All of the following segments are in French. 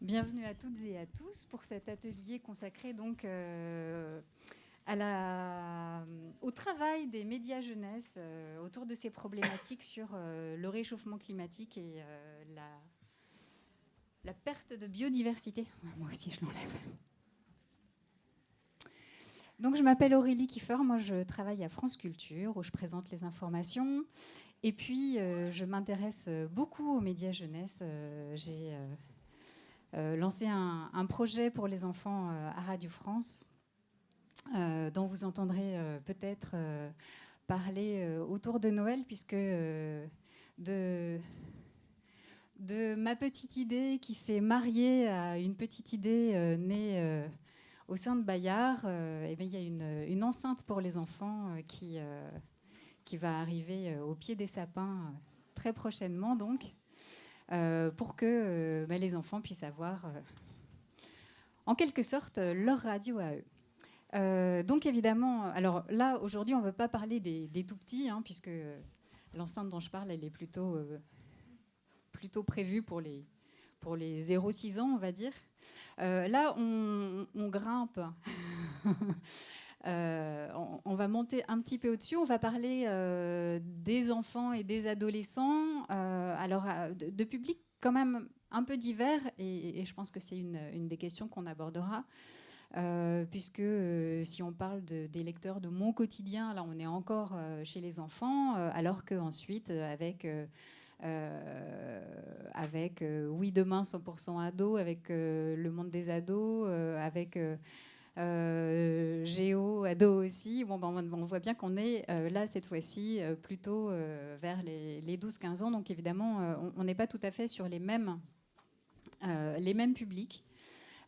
Bienvenue à toutes et à tous pour cet atelier consacré donc au travail des médias jeunesse autour de ces problématiques sur le réchauffement climatique et la perte de biodiversité. Moi aussi, je l'enlève. Donc, je m'appelle Aurélie Kiefer, moi je travaille à France Culture où je présente les informations. Et puis, je m'intéresse beaucoup aux médias jeunesse. J'ai lancé un projet pour les enfants à Radio France, dont vous entendrez peut-être parler autour de Noël, puisque de ma petite idée qui s'est mariée à une petite idée née au sein de Bayard, eh bien, il y a une enceinte pour les enfants qui va arriver au pied des sapins très prochainement, donc, pour que les enfants puissent avoir en quelque sorte leur radio à eux. Donc évidemment, alors là aujourd'hui on ne veut pas parler des tout petits, hein, puisque l'enceinte dont je parle elle est plutôt prévue pour les 0-6 ans, on va dire. Là on grimpe. On va monter un petit peu au-dessus. On va parler des enfants et des adolescents, de publics quand même un peu divers, et je pense que c'est une des questions qu'on abordera. Puisque si on parle des lecteurs de mon quotidien, là on est encore chez les enfants, alors qu'ensuite avec Oui Demain 100% ados, avec le monde des ados, avec Géo ado aussi, on voit bien qu'on est là cette fois-ci plutôt vers les 12-15 ans, donc évidemment on n'est pas tout à fait sur les mêmes publics.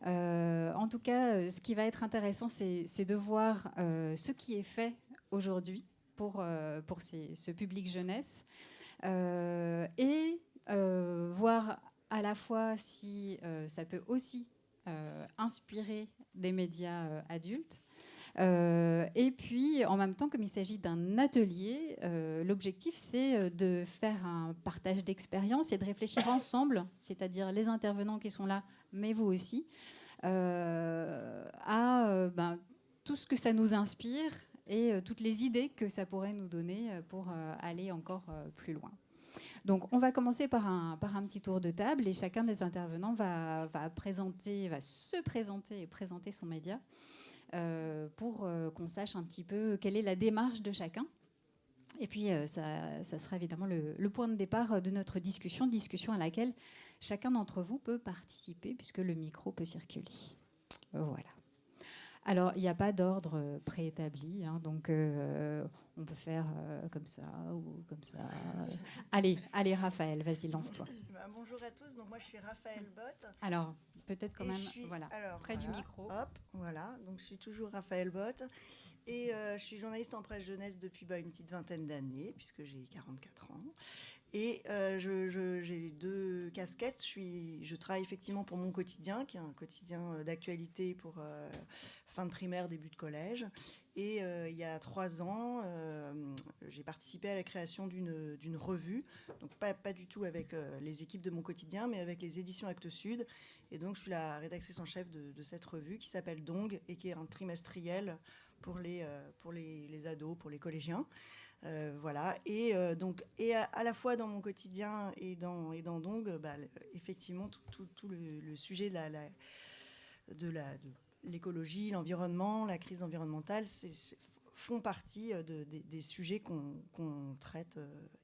En tout cas, ce qui va être intéressant, c'est de voir ce qui est fait aujourd'hui pour ce public jeunesse et voir à la fois si ça peut aussi inspirer des médias adultes. Et puis, en même temps, comme il s'agit d'un atelier, l'objectif, c'est de faire un partage d'expériences et de réfléchir ensemble, c'est-à-dire les intervenants qui sont là, mais vous aussi, à tout ce que ça nous inspire et toutes les idées que ça pourrait nous donner pour aller encore plus loin. Donc, on va commencer par un petit tour de table et chacun des intervenants va se présenter et présenter son média pour qu'on sache un petit peu quelle est la démarche de chacun. Et puis, ça sera évidemment le point de départ de notre discussion à laquelle chacun d'entre vous peut participer puisque le micro peut circuler. Voilà. Alors, il n'y a pas d'ordre préétabli, hein, donc on peut faire comme ça ou comme ça. Allez, Raphaël, vas-y, lance-toi. Bonjour à tous, donc moi je suis Raphaël Bott. Alors, peut-être quand même, près du micro. Hop, voilà, donc je suis toujours Raphaël Bott et je suis journaliste en presse jeunesse depuis une petite vingtaine d'années, puisque j'ai 44 ans. Et j'ai deux casquettes. Je travaille effectivement pour Mon Quotidien, qui est un quotidien d'actualité pour fin de primaire, début de collège. Et il y a 3 ans, j'ai participé à la création d'une revue, donc pas du tout avec les équipes de Mon Quotidien, mais avec les éditions Actes Sud. Et donc je suis la rédactrice en chef de cette revue qui s'appelle Dong et qui est un trimestriel pour les ados, pour les collégiens. Voilà. Et donc, à la fois dans Mon Quotidien et dans Dong, effectivement, tout le sujet de l'écologie, l'environnement, la crise environnementale, font partie des sujets qu'on traite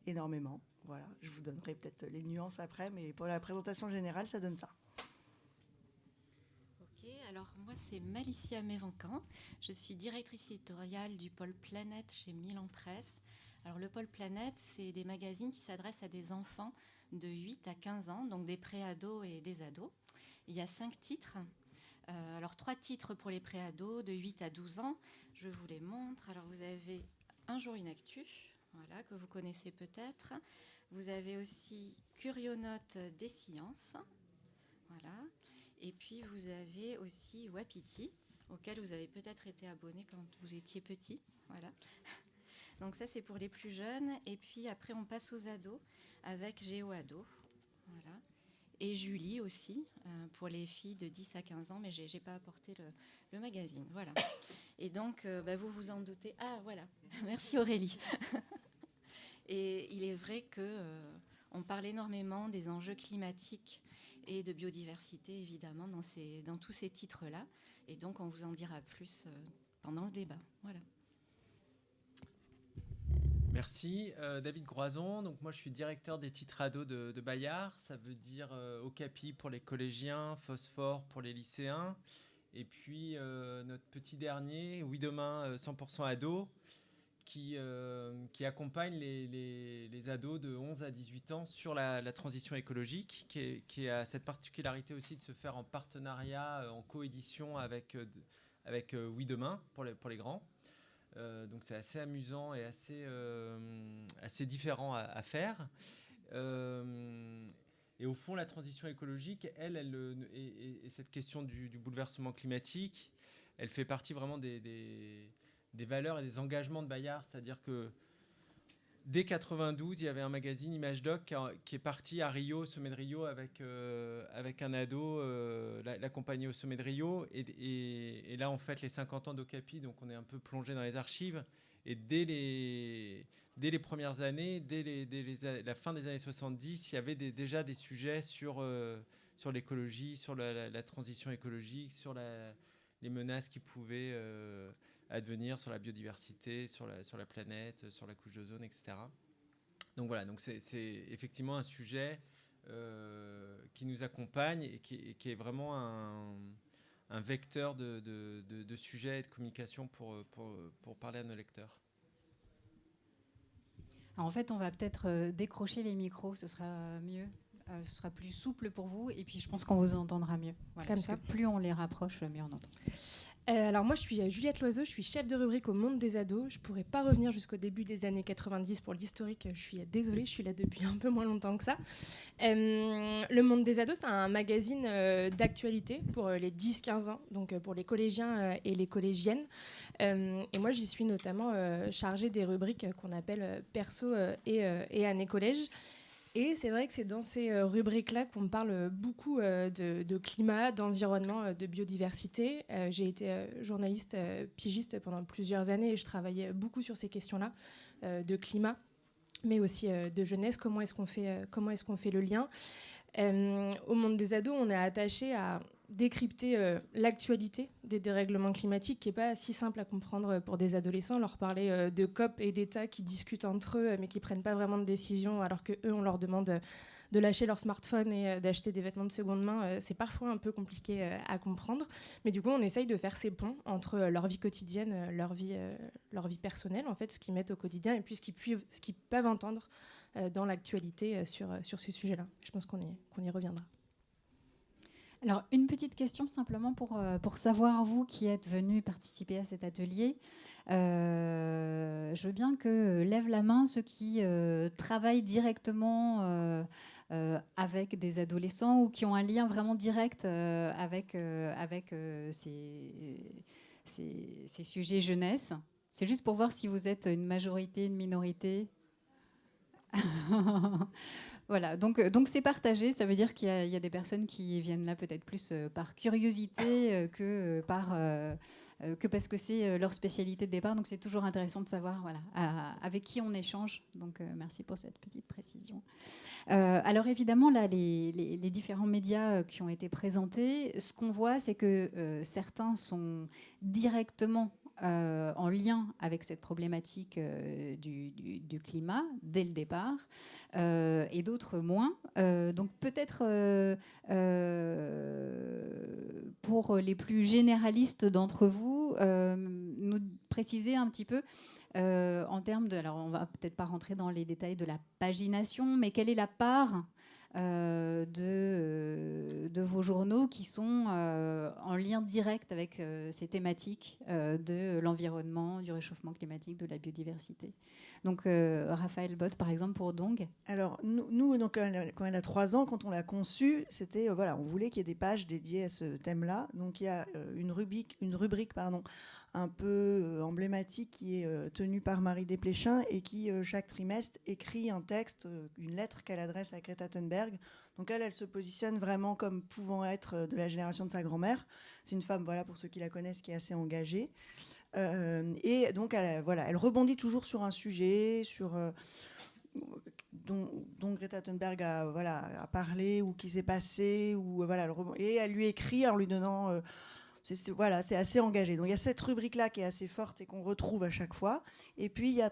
énormément. Voilà. Je vous donnerai peut-être les nuances après, mais pour la présentation générale, ça donne ça. Alors moi c'est Malicia Mévencan, je suis directrice éditoriale du pôle Planète chez Milan Presse. Alors le pôle Planète, c'est des magazines qui s'adressent à des enfants de 8 à 15 ans, donc des pré-ados et des ados. Il y a 5 titres. Alors 3 titres pour les pré-ados de 8 à 12 ans, je vous les montre. Alors vous avez Un jour une actu, voilà, que vous connaissez peut-être. Vous avez aussi Curionote des sciences, voilà. Et puis, vous avez aussi Wapiti, auquel vous avez peut-être été abonné quand vous étiez petit. Voilà. Donc ça, c'est pour les plus jeunes. Et puis après, on passe aux ados avec GeoAdo. Voilà. et Julie aussi, pour les filles de 10 à 15 ans, mais je n'ai pas apporté le magazine. Voilà. Et donc, vous vous en doutez. Ah, voilà. Merci Aurélie. Et il est vrai qu'on parle énormément des enjeux climatiques et de biodiversité, évidemment, dans tous ces titres-là. Et donc, on vous en dira plus pendant le débat. Voilà. Merci. David Groison. Donc moi, je suis directeur des titres ados de Bayard. Ça veut dire Okapi pour les collégiens, Phosphore pour les lycéens. Et puis, notre petit dernier, Oui Demain 100% ados, qui accompagne les ados de 11 à 18 ans sur la transition écologique, qui a cette particularité aussi de se faire en partenariat, en coédition avec Oui Demain pour les grands. Donc c'est assez amusant et assez différent à faire. Et au fond, la transition écologique, et cette question du bouleversement climatique, elle fait partie vraiment des valeurs et des engagements de Bayard. C'est-à-dire que dès 92, il y avait un magazine Image Doc qui est parti à Rio, au sommet de Rio, avec un ado, l'accompagner au sommet de Rio. Et là, on fête les 50 ans d'Okapi, donc on est un peu plongé dans les archives. Et dès les premières années, la fin des années 70, il y avait déjà des sujets sur l'écologie, sur la transition écologique, sur les menaces qui pouvaient advenir sur la biodiversité, sur la planète, sur la couche d'ozone, etc. Donc voilà, donc c'est effectivement un sujet qui nous accompagne et qui est vraiment un vecteur de sujets et de communication pour parler à nos lecteurs. Alors en fait, on va peut-être décrocher les micros, ce sera mieux. Ce sera plus souple pour vous et puis je pense qu'on vous entendra mieux. Voilà, comme parce ça. Que plus on les rapproche, mieux on entend. Alors moi je suis Juliette Loiseau, je suis chef de rubrique au Monde des ados. Je ne pourrais pas revenir jusqu'au début des années 90 pour l'historique, je suis désolée, je suis là depuis un peu moins longtemps que ça. Le Monde des ados, c'est un magazine d'actualité pour les 10-15 ans, donc pour les collégiens et les collégiennes. Et moi j'y suis notamment chargée des rubriques qu'on appelle perso et année collège. Et c'est vrai que c'est dans ces rubriques-là qu'on parle beaucoup de climat, d'environnement, de biodiversité. J'ai été journaliste pigiste pendant plusieurs années et je travaillais beaucoup sur ces questions-là, de climat, mais aussi de jeunesse. Comment est-ce qu'on fait le lien ? Au Monde des ados, on est attaché à décrypter l'actualité des dérèglements climatiques, qui n'est pas si simple à comprendre pour des adolescents. Leur parler de COP et d'États qui discutent entre eux, mais qui ne prennent pas vraiment de décision, alors qu'eux, on leur demande de lâcher leur smartphone et d'acheter des vêtements de seconde main. C'est parfois un peu compliqué à comprendre. Mais du coup, on essaye de faire ces ponts entre leur vie quotidienne, leur vie personnelle, en fait, ce qu'ils mettent au quotidien, et puis ce qu'ils peuvent entendre dans l'actualité sur ces sujets-là. Je pense qu'on y reviendra. Alors, une petite question simplement pour savoir, vous qui êtes venu participer à cet atelier. Je veux bien que lèvent la main ceux qui travaillent directement avec des adolescents ou qui ont un lien vraiment direct avec ces sujets jeunesse. C'est juste pour voir si vous êtes une majorité, une minorité. Voilà, donc c'est partagé. Ça veut dire qu'il y a des personnes qui viennent là peut-être plus par curiosité que parce que c'est leur spécialité de départ. Donc c'est toujours intéressant de savoir avec qui on échange. Donc merci pour cette petite précision. Alors évidemment, là, les différents médias qui ont été présentés, ce qu'on voit, c'est que certains sont directement en lien avec cette problématique du climat dès le départ, et d'autres moins. Donc peut-être pour les plus généralistes d'entre vous, nous préciser un petit peu en termes de... Alors on va peut-être pas rentrer dans les détails de la pagination, mais quelle est la part de vos journaux qui sont en lien direct avec ces thématiques de l'environnement, du réchauffement climatique, de la biodiversité. Donc Raphaël Bott, par exemple, pour Dong. Alors nous donc, quand elle a 3 ans, quand on l'a conçue, c'était on voulait qu'il y ait des pages dédiées à ce thème-là. Donc il y a une rubrique un peu emblématique qui est tenu par Marie Desplechin et qui, chaque trimestre, écrit un texte, une lettre qu'elle adresse à Greta Thunberg. Donc elle se positionne vraiment comme pouvant être de la génération de sa grand-mère. C'est une femme, voilà, pour ceux qui la connaissent, qui est assez engagée. Et donc, elle rebondit toujours sur un sujet, dont Greta Thunberg a parlé ou qui s'est passé. Et elle lui écrit en lui donnant... c'est assez engagé. Donc il y a cette rubrique-là qui est assez forte et qu'on retrouve à chaque fois. Et puis il y a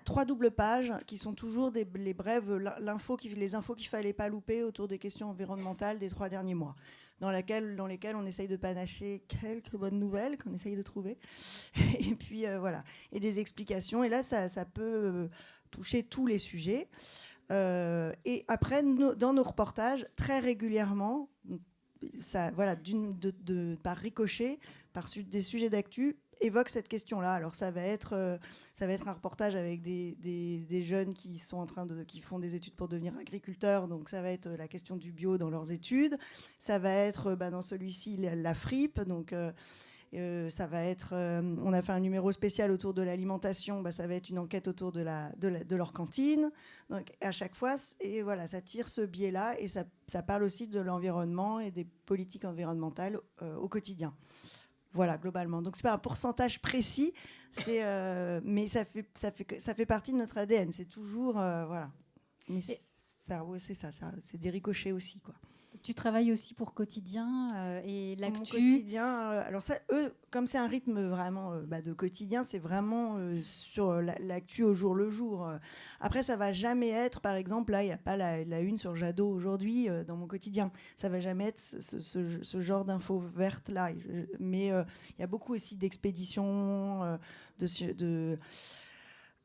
3 doubles pages qui sont toujours les brèves, les infos qu'il fallait pas louper autour des questions environnementales des 3 derniers mois, dans lesquelles on essaye de panacher quelques bonnes nouvelles qu'on essaye de trouver. Et puis voilà, et des explications. Et là, ça peut toucher tous les sujets. Et après, dans nos reportages, très régulièrement, ça, voilà, par ricochet, par des sujets d'actu, évoque cette question-là. Alors ça va être un reportage avec des jeunes qui font des études pour devenir agriculteurs, donc ça va être la question du bio dans leurs études. Ça va être dans celui-ci la fripe, donc ça va être. On a fait un numéro spécial autour de l'alimentation, ça va être une enquête autour de leur cantine. Donc à chaque fois, et voilà, ça tire ce biais-là et ça parle aussi de l'environnement et des politiques environnementales au quotidien. Voilà, globalement. Donc c'est pas un pourcentage précis, mais ça fait partie de notre ADN. C'est toujours voilà. Mais c'est ça, c'est des ricochets aussi, quoi. Tu travailles aussi pour Quotidien et l'actu. Mon quotidien, alors ça, eux, comme c'est un rythme vraiment de quotidien, c'est vraiment sur l'actu au jour le jour. Après, ça va jamais être, par exemple, là, il n'y a pas la une sur Jadot aujourd'hui dans mon quotidien. Ça va jamais être ce genre d'infos vertes là. Mais il y a beaucoup aussi d'expéditions, oui,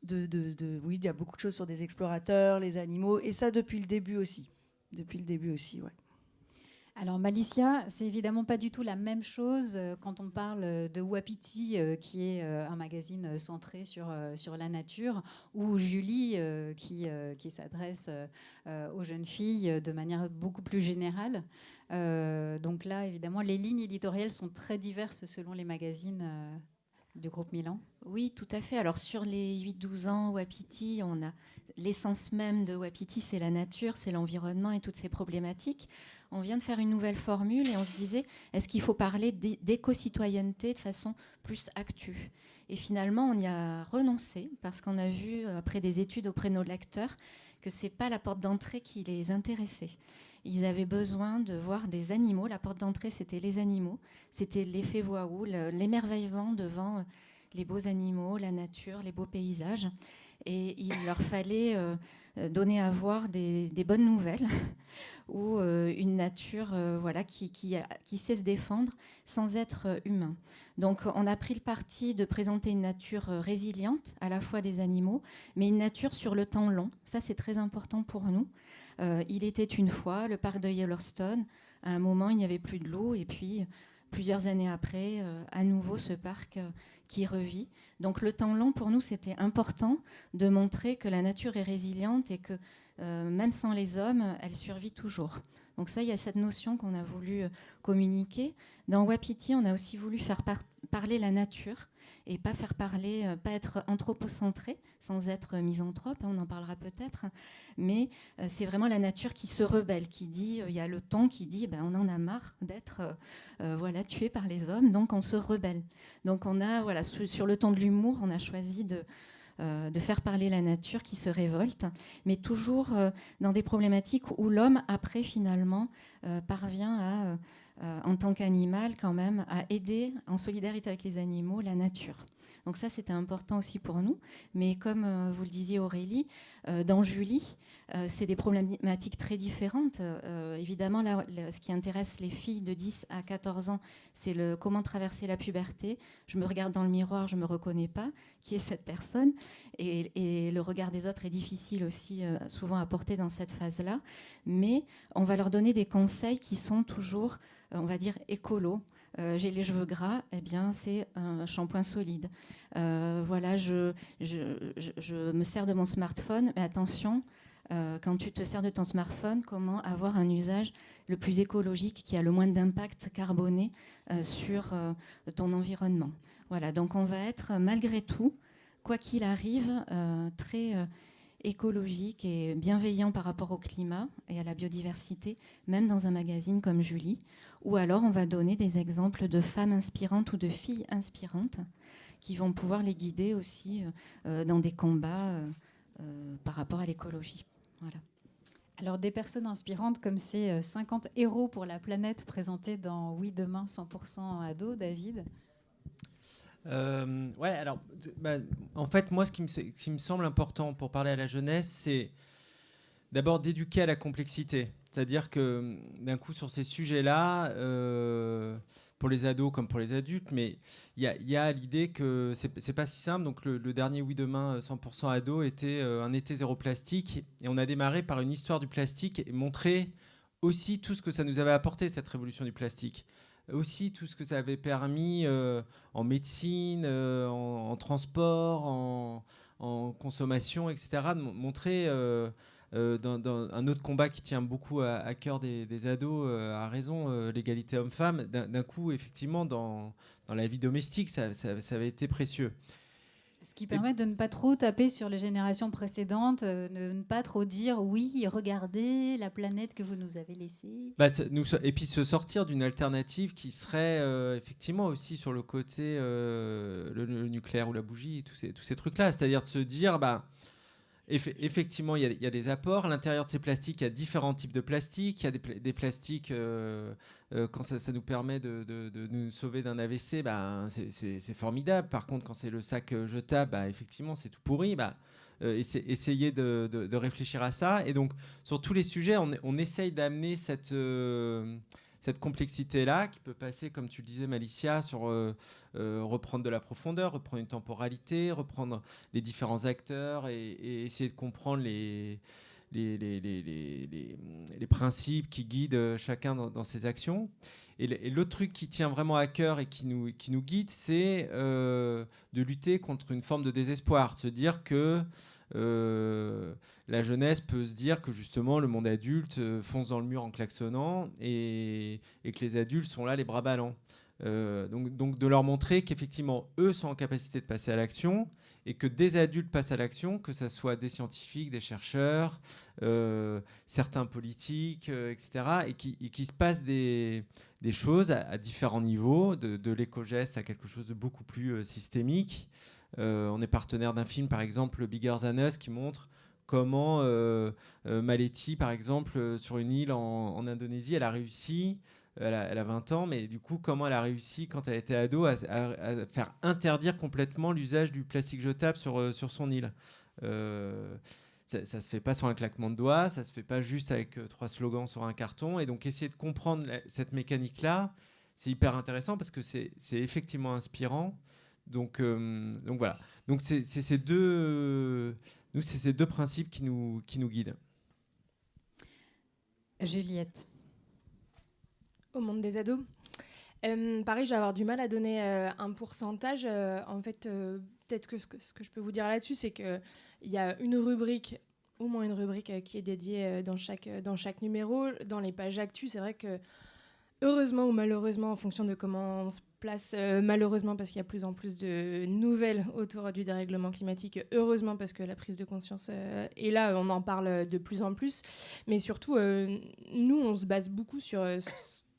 il y a beaucoup de choses sur des explorateurs, les animaux, et ça depuis le début aussi. Ouais. Alors Malicia, c'est évidemment pas du tout la même chose quand on parle de Wapiti, qui est un magazine centré sur la nature, ou Julie, qui s'adresse aux jeunes filles de manière beaucoup plus générale. Donc là, évidemment, les lignes éditoriales sont très diverses selon les magazines du groupe Milan. Oui, tout à fait. Alors sur les 8-12 ans, Wapiti, on a l'essence même de Wapiti, c'est la nature, c'est l'environnement et toutes ces problématiques. On vient de faire une nouvelle formule et on se disait, est-ce qu'il faut parler d'éco-citoyenneté de façon plus actu ? Et finalement, on y a renoncé parce qu'on a vu, après des études auprès de nos lecteurs, que ce n'est pas la porte d'entrée qui les intéressait. Ils avaient besoin de voir des animaux. La porte d'entrée, c'était les animaux. C'était l'effet waouh, l'émerveillement devant les beaux animaux, la nature, les beaux paysages. Et il leur fallait donner à voir des bonnes nouvelles ou une nature qui sait se défendre sans être humain. Donc on a pris le parti de présenter une nature résiliente, à la fois des animaux, mais une nature sur le temps long. Ça, c'est très important pour nous. Il était une fois, le parc de Yellowstone, à un moment, il n'y avait plus de l'eau, et puis plusieurs années après, à nouveau ce parc qui revit. Donc le temps long, pour nous, c'était important de montrer que la nature est résiliente et que même sans les hommes, elle survit toujours. Donc ça, il y a cette notion qu'on a voulu communiquer. Dans Wapiti, on a aussi voulu faire parler la nature et pas être anthropocentré, sans être misanthrope, on en parlera peut-être, mais c'est vraiment la nature qui se rebelle, qui dit, il y a le ton qui dit, on en a marre d'être tué par les hommes, donc on se rebelle. Donc on a, sur le ton de l'humour, on a choisi de faire parler la nature qui se révolte, mais toujours dans des problématiques où l'homme, après, finalement, parvient en tant qu'animal, quand même, à aider, en solidarité avec les animaux, la nature. Donc ça, c'était important aussi pour nous. Mais comme vous le disiez, Aurélie, dans Julie, c'est des problématiques très différentes. Évidemment, là, ce qui intéresse les filles de 10 à 14 ans, c'est comment traverser la puberté. Je me regarde dans le miroir, je ne me reconnais pas. Qui est cette personne ? Et le regard des autres est difficile aussi, souvent à porter dans cette phase-là. Mais on va leur donner des conseils qui sont toujours, on va dire, écolos. J'ai les cheveux gras, eh bien c'est un shampoing solide. Je me sers de mon smartphone, mais attention, quand tu te sers de ton smartphone, comment avoir un usage le plus écologique, qui a le moins d'impact carboné sur ton environnement. Voilà, donc on va être malgré tout, quoi qu'il arrive, très écologique et bienveillant par rapport au climat et à la biodiversité, même dans un magazine comme Julie. Ou alors on va donner des exemples de femmes inspirantes ou de filles inspirantes qui vont pouvoir les guider aussi dans des combats par rapport à l'écologie. Voilà. Alors des personnes inspirantes comme ces 50 héros pour la planète présentés dans Oui Demain 100% ados, David. Ouais, alors, en fait, moi, ce qui me semble important pour parler à la jeunesse, c'est d'abord d'éduquer à la complexité. C'est-à-dire que, d'un coup, sur ces sujets-là, pour les ados comme pour les adultes, mais il y a l'idée que c'est pas si simple. Donc, le dernier Oui Demain 100% ado était un été zéro plastique. Et on a démarré par une histoire du plastique et montrer aussi tout ce que ça nous avait apporté, cette révolution du plastique. Aussi tout ce que ça avait permis en médecine, en transport, en consommation, etc. De montrer dans un autre combat qui tient beaucoup à cœur des ados, à raison, l'égalité homme-femme. D'un coup, effectivement, dans la vie domestique, ça avait été précieux. Ce qui permet de ne pas trop taper sur les générations précédentes, de ne pas trop dire oui, regardez la planète que vous nous avez laissée. Et puis se sortir d'une alternative qui serait effectivement aussi sur le côté le nucléaire ou la bougie, tous ces trucs-là. C'est-à-dire de se dire, effectivement, il y a des apports. À l'intérieur de ces plastiques, il y a différents types de plastiques. Il y a des plastiques, quand ça nous permet de nous sauver d'un AVC, c'est formidable. Par contre, quand c'est le sac jetable, effectivement, c'est tout pourri. Essayer de réfléchir à ça. Et donc, sur tous les sujets, on essaye d'amener cette complexité-là qui peut passer, comme tu le disais, Malicia, sur reprendre de la profondeur, reprendre une temporalité, reprendre les différents acteurs et essayer de comprendre les principes qui guident chacun dans ses actions. Et l'autre truc qui tient vraiment à cœur et qui nous guide, c'est de lutter contre une forme de désespoir, de se dire que la jeunesse peut se dire que justement le monde adulte fonce dans le mur en klaxonnant et que les adultes sont là les bras ballants. Donc de leur montrer qu'effectivement eux sont en capacité de passer à l'action et que des adultes passent à l'action, que ce soit des scientifiques, des chercheurs, certains politiques, etc. Et qu'il se passe des choses à différents niveaux, de l'éco-geste à quelque chose de beaucoup plus systémique. On est partenaire d'un film, par exemple, Bigger Than Us, qui montre comment Maleti, par exemple, sur une île en Indonésie, elle a réussi, elle a 20 ans, mais du coup, comment elle a réussi, quand elle était ado, à faire interdire complètement l'usage du plastique jetable sur son île. Ça se fait pas sur un claquement de doigts, ça se fait pas juste avec 3 slogans sur un carton. Et donc, essayer de comprendre cette mécanique-là, c'est hyper intéressant parce que c'est effectivement inspirant. Donc voilà. Donc c'est ces deux principes qui nous guident. Juliette. Au monde des ados. Pareil, je vais avoir du mal à donner un pourcentage. En fait, peut-être que ce que je peux vous dire là-dessus, c'est qu'il y a une rubrique, au moins une rubrique qui est dédiée dans chaque numéro. Dans les pages actu, c'est vrai que heureusement ou malheureusement, en fonction de comment on se place, malheureusement parce qu'il y a de plus en plus de nouvelles autour du dérèglement climatique, heureusement parce que la prise de conscience est là, on en parle de plus en plus, mais surtout, nous, on se base beaucoup sur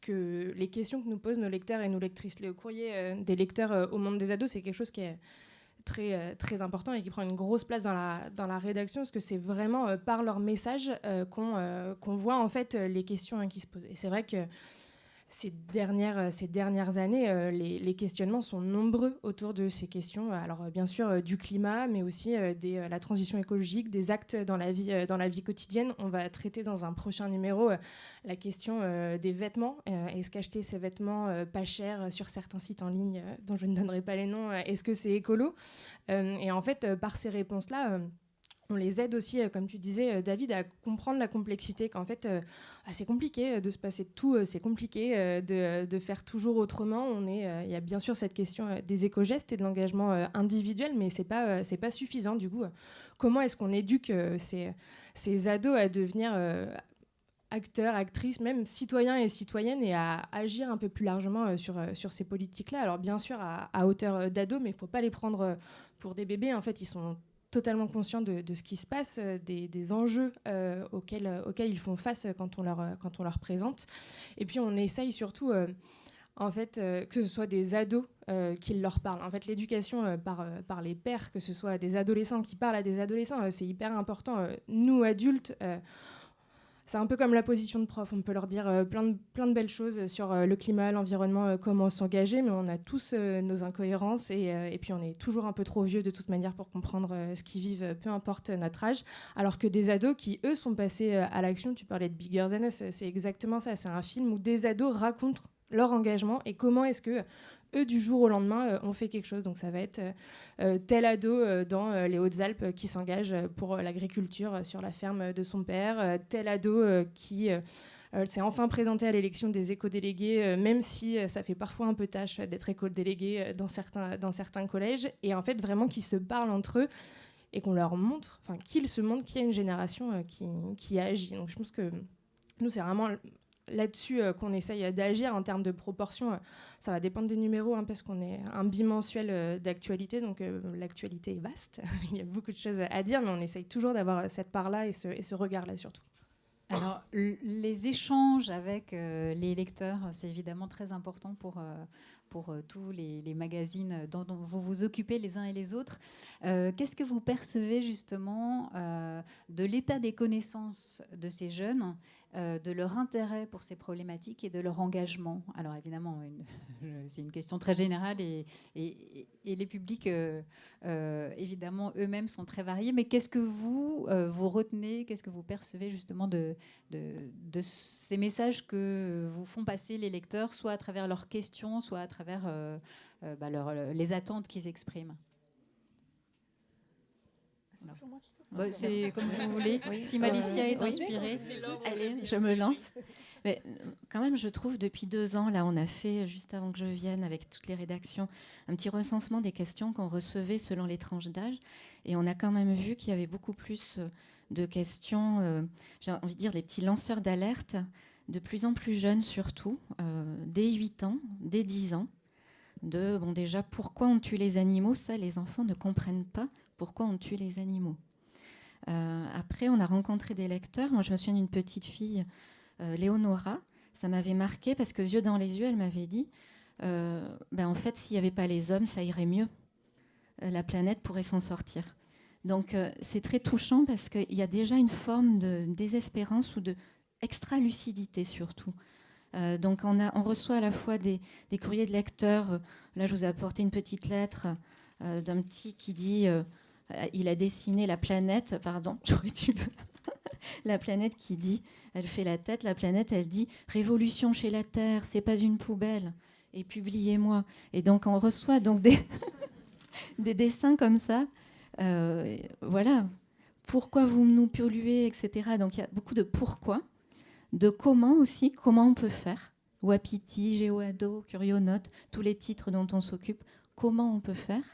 que les questions que nous posent nos lecteurs et nos lectrices. Le courrier des lecteurs au monde des ados, c'est quelque chose qui est très, très important et qui prend une grosse place dans la rédaction, parce que c'est vraiment par leur message qu'on voit en fait les questions qui se posent. Et c'est vrai que ces dernières années, les questionnements sont nombreux autour de ces questions. Alors bien sûr du climat, mais aussi la transition écologique, des actes dans la vie quotidienne. On va traiter dans un prochain numéro la question des vêtements. Est-ce qu'acheter ces vêtements pas chers sur certains sites en ligne, dont je ne donnerai pas les noms, est-ce que c'est écolo ? Et en fait, par ces réponses-là, on les aide aussi, comme tu disais, David, à comprendre la complexité, qu'en fait, c'est compliqué de se passer de tout, c'est compliqué de faire toujours autrement. Il y a bien sûr cette question des éco-gestes et de l'engagement individuel, mais c'est pas suffisant. Du coup, comment est-ce qu'on éduque ces ados à devenir acteurs, actrices, même citoyens et citoyennes, et à agir un peu plus largement sur ces politiques-là. Alors bien sûr à hauteur d'ados, mais il ne faut pas les prendre pour des bébés. En fait, ils sont totalement conscients de ce qui se passe, des enjeux auxquels ils font face quand on leur présente. Et puis on essaye surtout, en fait, que ce soit des ados qui leur parlent. En fait, l'éducation par les pairs, que ce soit des adolescents qui parlent à des adolescents, c'est hyper important. Nous, adultes, c'est un peu comme la position de prof. On peut leur dire plein de belles choses sur le climat, l'environnement, comment s'engager, mais on a tous nos incohérences et puis on est toujours un peu trop vieux de toute manière pour comprendre ce qu'ils vivent, peu importe notre âge. Alors que des ados qui, eux, sont passés à l'action, tu parlais de Bigger Than Us, c'est exactement ça. C'est un film où des ados racontent leur engagement et comment est-ce que eux, du jour au lendemain, ont fait quelque chose. Donc ça va être tel ado dans les Hautes-Alpes qui s'engage pour l'agriculture sur la ferme de son père, tel ado qui s'est enfin présenté à l'élection des éco-délégués, même si ça fait parfois un peu tâche d'être éco-délégué dans certains collèges, et en fait vraiment qui se parlent entre eux et qu'on leur montre, enfin qu'ils se montrent qu'il y a une génération qui agit. Donc je pense que nous, c'est vraiment là-dessus qu'on essaye d'agir en termes de proportion. Ça va dépendre des numéros, parce qu'on est un bimensuel d'actualité, donc l'actualité est vaste. Il y a beaucoup de choses à dire, mais on essaye toujours d'avoir cette part-là et ce regard-là surtout. Alors, les échanges avec les lecteurs, c'est évidemment très important pour tous les magazines dont vous vous occupez les uns et les autres. Qu'est-ce que vous percevez justement de l'état des connaissances de ces jeunes, de leur intérêt pour ces problématiques et de leur engagement? Alors évidemment, c'est une question très générale et les publics, évidemment, eux-mêmes sont très variés. Mais qu'est-ce que vous retenez, qu'est-ce que vous percevez justement de ces messages que vous font passer les lecteurs, soit à travers leurs questions, soit à travers les attentes qu'ils expriment? C'est comme vous voulez. Oui. Si Malicia est inspirée. Allez, je me lance. Mais quand même, je trouve, depuis 2 ans, là, on a fait, juste avant que je vienne, avec toutes les rédactions, un petit recensement des questions qu'on recevait selon les tranches d'âge. Et on a quand même vu qu'il y avait beaucoup plus de questions, j'ai envie de dire, les petits lanceurs d'alerte, de plus en plus jeunes surtout, dès 8 ans, dès 10 ans. Déjà, pourquoi on tue les animaux? Ça, les enfants ne comprennent pas pourquoi on tue les animaux. Après, on a rencontré des lecteurs. Moi, je me souviens d'une petite fille, Léonora. Ça m'avait marqué parce que, yeux dans les yeux, elle m'avait dit en fait, s'il n'y avait pas les hommes, ça irait mieux. La planète pourrait s'en sortir. Donc, c'est très touchant parce qu'il y a déjà une forme de désespérance ou de extra-lucidité surtout. Donc, on reçoit à la fois des courriers de lecteurs. Là, je vous ai apporté une petite lettre d'un petit qui dit... il a dessiné la planète, pardon, j'aurais dû la planète qui dit, elle fait la tête, la planète, elle dit « Révolution chez la Terre, c'est pas une poubelle, et publiez-moi ». Et donc, on reçoit donc des dessins comme ça. Voilà, pourquoi vous nous polluez, etc. Donc, il y a beaucoup de pourquoi, de comment aussi, comment on peut faire. Wapiti, Géoado, Curionote, tous les titres dont on s'occupe, comment on peut faire.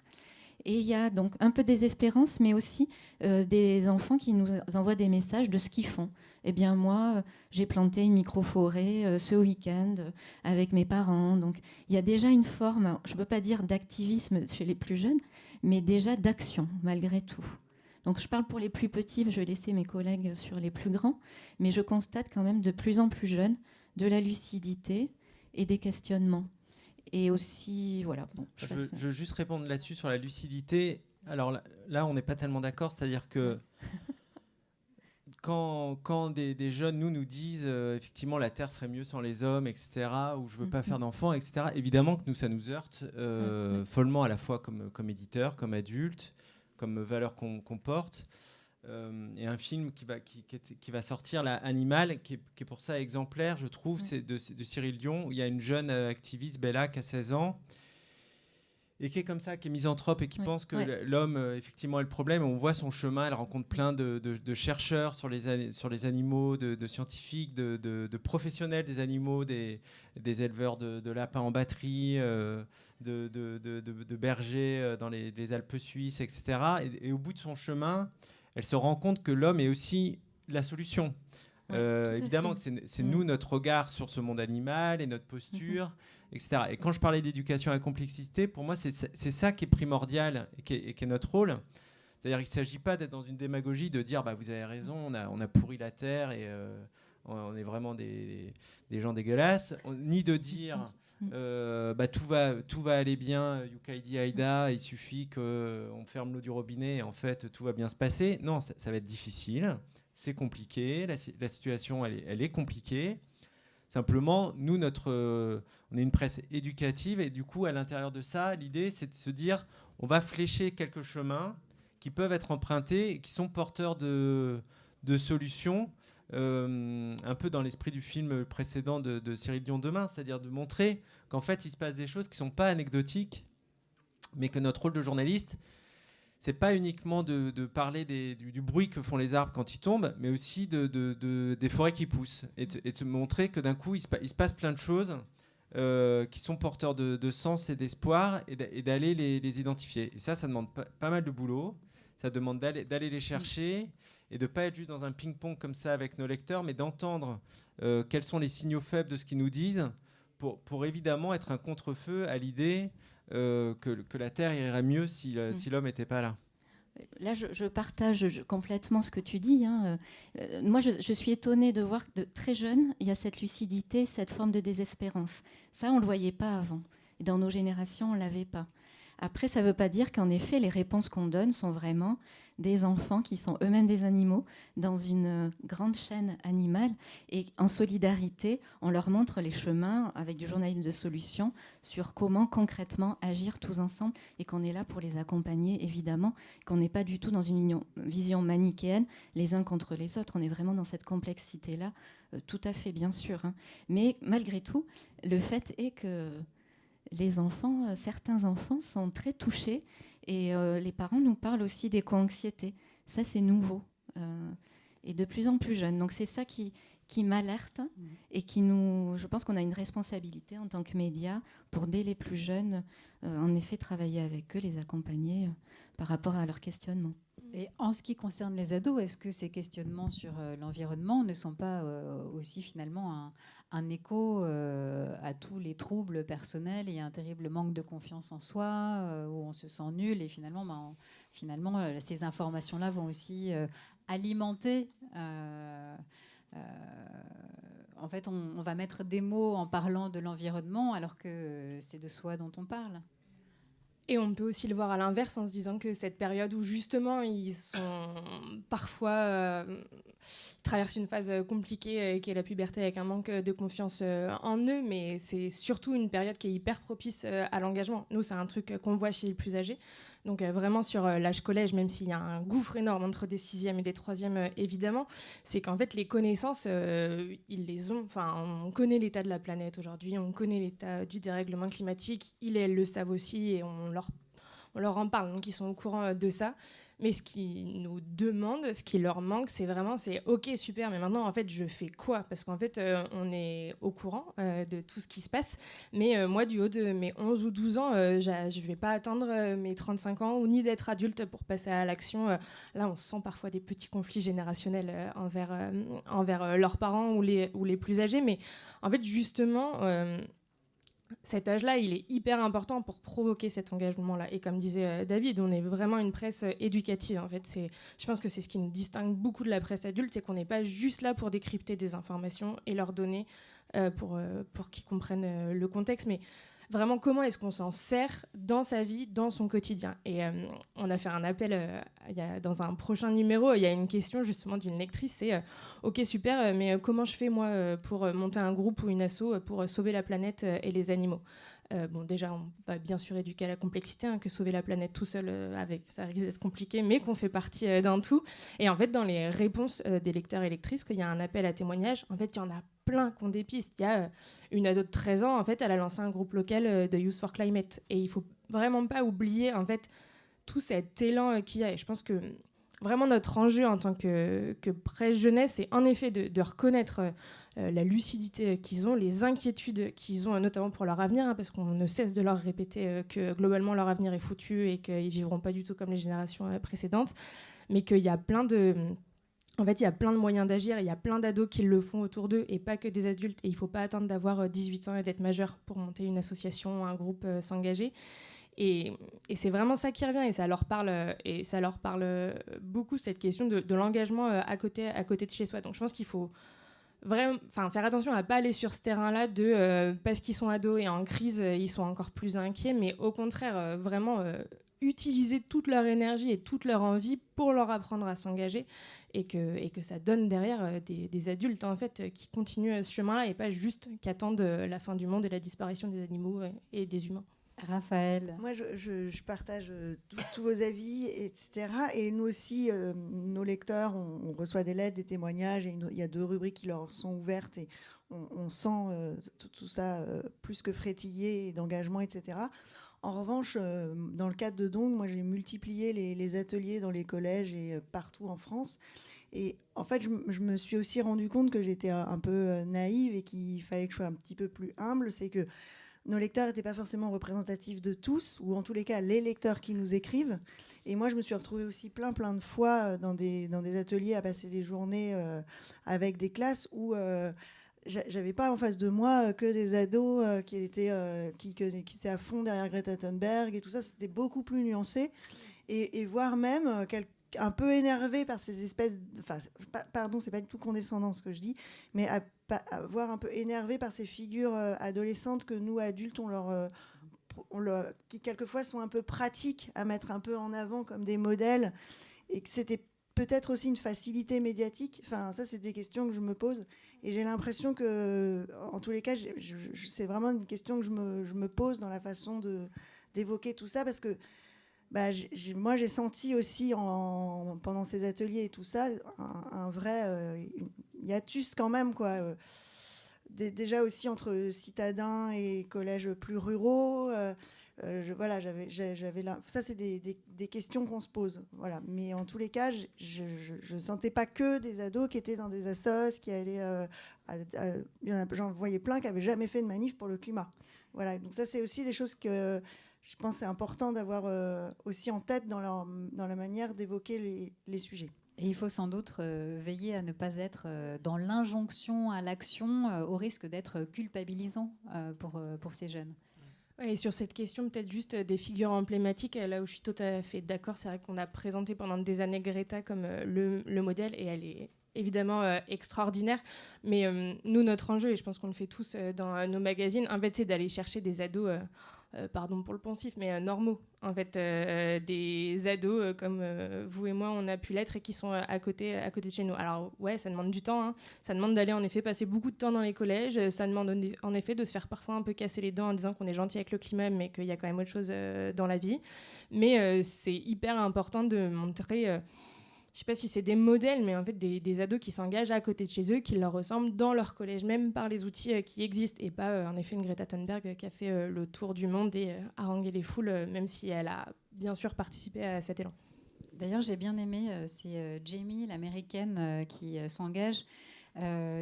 Et il y a donc un peu de désespérance, mais aussi des enfants qui nous envoient des messages de ce qu'ils font. Eh bien, moi, j'ai planté une micro-forêt ce week-end avec mes parents. Donc, il y a déjà une forme, je ne peux pas dire d'activisme chez les plus jeunes, mais déjà d'action, malgré tout. Donc, je parle pour les plus petits, je vais laisser mes collègues sur les plus grands, mais je constate quand même de plus en plus jeunes de la lucidité et des questionnements. Et aussi, voilà. Bon, je veux juste répondre là-dessus sur la lucidité. Alors là on n'est pas tellement d'accord, c'est-à-dire que quand des jeunes nous disent effectivement la Terre serait mieux sans les hommes, etc., ou je veux pas faire d'enfants, etc., évidemment que ça nous heurte follement à la fois comme éditeur, comme adulte, comme valeur qu'on porte. Et un film qui va sortir, là, Animal, qui est pour ça exemplaire, je trouve, c'est de Cyril Dion, où il y a une jeune activiste, Bella, qui a 16 ans, et qui est comme ça, qui est misanthrope et qui pense que l'homme, effectivement, est le problème. On voit son chemin, elle rencontre plein de chercheurs sur les animaux, de scientifiques, de professionnels des animaux, des éleveurs de lapins en batterie, de bergers dans les Alpes suisses, etc. Et au bout de son chemin, elle se rend compte que l'homme est aussi la solution. tout à Évidemment fait. que c'est nous, notre regard sur ce monde animal et notre posture, etc. Et quand je parlais d'éducation à la complexité, pour moi, c'est ça qui est primordial et qui est notre rôle. C'est-à-dire qu'il ne s'agit pas d'être dans une démagogie, de dire vous avez raison, on a pourri la Terre et on est vraiment des gens dégueulasses, ni de dire tout va aller bien, Yukaidi Aida, il suffit qu'on ferme l'eau du robinet et en fait tout va bien se passer. Non, ça va être difficile, c'est compliqué, la situation elle est compliquée. Simplement, nous, on est une presse éducative et du coup, à l'intérieur de ça, l'idée, c'est de se dire, on va flécher quelques chemins qui peuvent être empruntés et qui sont porteurs de solutions, un peu dans l'esprit du film précédent de Cyril Dion Demain, c'est-à-dire de montrer qu'en fait, il se passe des choses qui ne sont pas anecdotiques, mais que notre rôle de journaliste, c'est pas uniquement de parler du bruit que font les arbres quand ils tombent, mais aussi des forêts qui poussent. Et de se montrer que d'un coup, il se passe plein de choses qui sont porteurs de sens et d'espoir, et d'aller les identifier. Et ça demande pas mal de boulot. Ça demande d'aller les chercher et de ne pas être juste dans un ping-pong comme ça avec nos lecteurs, mais d'entendre quels sont les signaux faibles de ce qu'ils nous disent pour évidemment être un contre-feu à l'idée que la Terre irait mieux si l'homme n'était pas là. Là, je partage complètement ce que tu dis. Moi, je suis étonnée de voir que de très jeune, il y a cette lucidité, cette forme de désespérance. Ça, on ne le voyait pas avant. Et dans nos générations, on ne l'avait pas. Après, ça ne veut pas dire qu'en effet, les réponses qu'on donne sont vraiment des enfants qui sont eux-mêmes des animaux dans une grande chaîne animale. Et en solidarité, on leur montre les chemins avec du journalisme de solution sur comment concrètement agir tous ensemble et qu'on est là pour les accompagner, évidemment, qu'on n'est pas du tout dans une vision manichéenne les uns contre les autres. On est vraiment dans cette complexité-là, tout à fait, bien sûr. Mais malgré tout, le fait est que les enfants, certains enfants sont très touchés et les parents nous parlent aussi d'éco-anxiété. Ça, c'est nouveau et de plus en plus jeune. Donc, c'est ça qui m'alerte et je pense qu'on a une responsabilité en tant que médias pour, dès les plus jeunes, en effet, travailler avec eux, les accompagner par rapport à leurs questionnements. Et en ce qui concerne les ados, est-ce que ces questionnements sur l'environnement ne sont pas aussi finalement un écho à tous les troubles personnels et un terrible manque de confiance en soi, où on se sent nul et finalement, ces informations-là vont aussi alimenter... en fait, on va mettre des mots en parlant de l'environnement alors que c'est de soi dont on parle. Et on peut aussi le voir à l'inverse en se disant que cette période où justement ils sont parfois traversent une phase compliquée qui est la puberté avec un manque de confiance en eux, mais c'est surtout une période qui est hyper propice à l'engagement. Nous, c'est un truc qu'on voit chez les plus âgés. Donc vraiment sur l'âge collège, même s'il y a un gouffre énorme entre des 6e et des 3e, évidemment, c'est qu'en fait les connaissances, ils les ont. Enfin, on connaît l'état de la planète aujourd'hui, on connaît l'état du dérèglement climatique, ils et elles le savent aussi et on leur en parle, donc ils sont au courant de ça. Mais ce qu'ils nous demandent, ce qui leur manque, c'est ok, super, mais maintenant, en fait, je fais quoi ? Parce qu'en fait, on est au courant de tout ce qui se passe. Mais moi, du haut de mes 11 ou 12 ans, je ne vais pas attendre mes 35 ans ou ni d'être adulte pour passer à l'action. Là, on sent parfois des petits conflits générationnels envers leurs parents ou les plus âgés. Mais en fait, justement... cet âge-là, il est hyper important pour provoquer cet engagement-là. Et comme disait David, on est vraiment une presse éducative. En fait, je pense que c'est ce qui nous distingue beaucoup de la presse adulte, c'est qu'on n'est pas juste là pour décrypter des informations et leur donner pour qu'ils comprennent le contexte, mais vraiment comment est-ce qu'on s'en sert dans sa vie, dans son quotidien. Et on a fait un appel dans un prochain numéro, il y a une question justement d'une lectrice, c'est ok super, mais comment je fais moi pour monter un groupe ou une asso pour sauver la planète et les animaux. Bon, déjà, on va bien sûr éduquer à la complexité, que sauver la planète tout seul, ça risque d'être compliqué, mais qu'on fait partie d'un tout. Et en fait, dans les réponses des lecteurs et lectrices, qu'il y a un appel à témoignage, en fait, il y en a plein qui ont des pistes. Il y a une ado de 13 ans, en fait, elle a lancé un groupe local de Youth for Climate. Et il ne faut vraiment pas oublier, en fait, tout cet élan qu'il y a. Et je pense que vraiment notre enjeu en tant que presse jeunesse, c'est en effet de reconnaître la lucidité qu'ils ont, les inquiétudes qu'ils ont, notamment pour leur avenir, parce qu'on ne cesse de leur répéter que globalement leur avenir est foutu et qu'ils ne vivront pas du tout comme les générations précédentes, mais qu'il y a plein de En fait, il y a plein de moyens d'agir, il y a plein d'ados qui le font autour d'eux et pas que des adultes. Et il ne faut pas attendre d'avoir 18 ans et d'être majeur pour monter une association, un groupe, s'engager. Et c'est vraiment ça qui revient et ça leur parle beaucoup, cette question de l'engagement à côté de chez soi. Donc je pense qu'il faut vraiment faire attention à ne pas aller sur ce terrain-là parce qu'ils sont ados et en crise, ils sont encore plus inquiets, mais au contraire, vraiment utiliser toute leur énergie et toute leur envie pour leur apprendre à s'engager et que ça donne derrière des adultes en fait, qui continuent ce chemin-là et pas juste qui attendent la fin du monde et la disparition des animaux et des humains. Raphaël. Moi, je partage tous vos avis, etc. Et nous aussi, nos lecteurs, on reçoit des lettres, des témoignages. Et il y a 2 rubriques qui leur sont ouvertes et on sent tout ça plus que frétillé, d'engagement, etc. En revanche, dans le cadre de Dong, moi, j'ai multiplié les ateliers dans les collèges et partout en France. Et en fait, je me suis aussi rendu compte que j'étais un peu naïve et qu'il fallait que je sois un petit peu plus humble. C'est que nos lecteurs n'étaient pas forcément représentatifs de tous, ou en tous les cas, les lecteurs qui nous écrivent. Et moi, je me suis retrouvée aussi plein de fois dans des ateliers à passer des journées avec des classes où j'avais pas en face de moi que des ados qui étaient à fond derrière Greta Thunberg et tout ça. C'était beaucoup plus nuancé. Et voire même un peu énervé par ces espèces... Pardon, c'est pas du tout condescendant ce que je dis, mais voire un peu énervé par ces figures adolescentes que nous, adultes, qui quelquefois sont un peu pratiques à mettre un peu en avant comme des modèles, et que c'était peut-être aussi une facilité médiatique. Enfin, ça, c'est des questions que je me pose, et j'ai l'impression que, en tous les cas, c'est vraiment une question que je me pose dans la façon d'évoquer tout ça, parce que moi, j'ai senti aussi, pendant ces ateliers et tout ça, un vrai hiatus quand même, quoi. Déjà aussi entre citadins et collèges plus ruraux. Voilà, ça, c'est des questions qu'on se pose. Voilà. Mais en tous les cas, je ne sentais pas que des ados qui étaient dans des assos, qui allaient... J'en voyais plein qui n'avaient jamais fait de manif pour le climat. Voilà. Donc ça, c'est aussi des choses que... Je pense que c'est important d'avoir aussi en tête dans la manière d'évoquer les sujets. Et il faut sans doute veiller à ne pas être dans l'injonction à l'action au risque d'être culpabilisant pour ces jeunes. Et sur cette question, peut-être juste des figures emblématiques, là où je suis tout à fait d'accord, c'est vrai qu'on a présenté pendant des années Greta comme le modèle, et elle est évidemment extraordinaire, mais nous, notre enjeu, et je pense qu'on le fait tous dans nos magazines, en fait, c'est d'aller chercher des ados, pardon pour le poncif, mais normaux, en fait, des ados comme vous et moi, on a pu l'être, et qui sont à côté de chez nous. Alors ouais, ça demande du temps, hein. Ça demande d'aller en effet passer beaucoup de temps dans les collèges, ça demande en effet de se faire parfois un peu casser les dents en disant qu'on est gentil avec le climat, mais qu'il y a quand même autre chose dans la vie. Mais c'est hyper important de montrer... je ne sais pas si c'est des modèles, mais en fait des ados qui s'engagent à côté de chez eux, qui leur ressemblent dans leur collège, même par les outils qui existent, et pas en effet une Greta Thunberg qui a fait le tour du monde et harangué les foules, même si elle a bien sûr participé à cet élan. D'ailleurs, j'ai bien aimé, c'est Jamie, l'américaine, qui s'engage,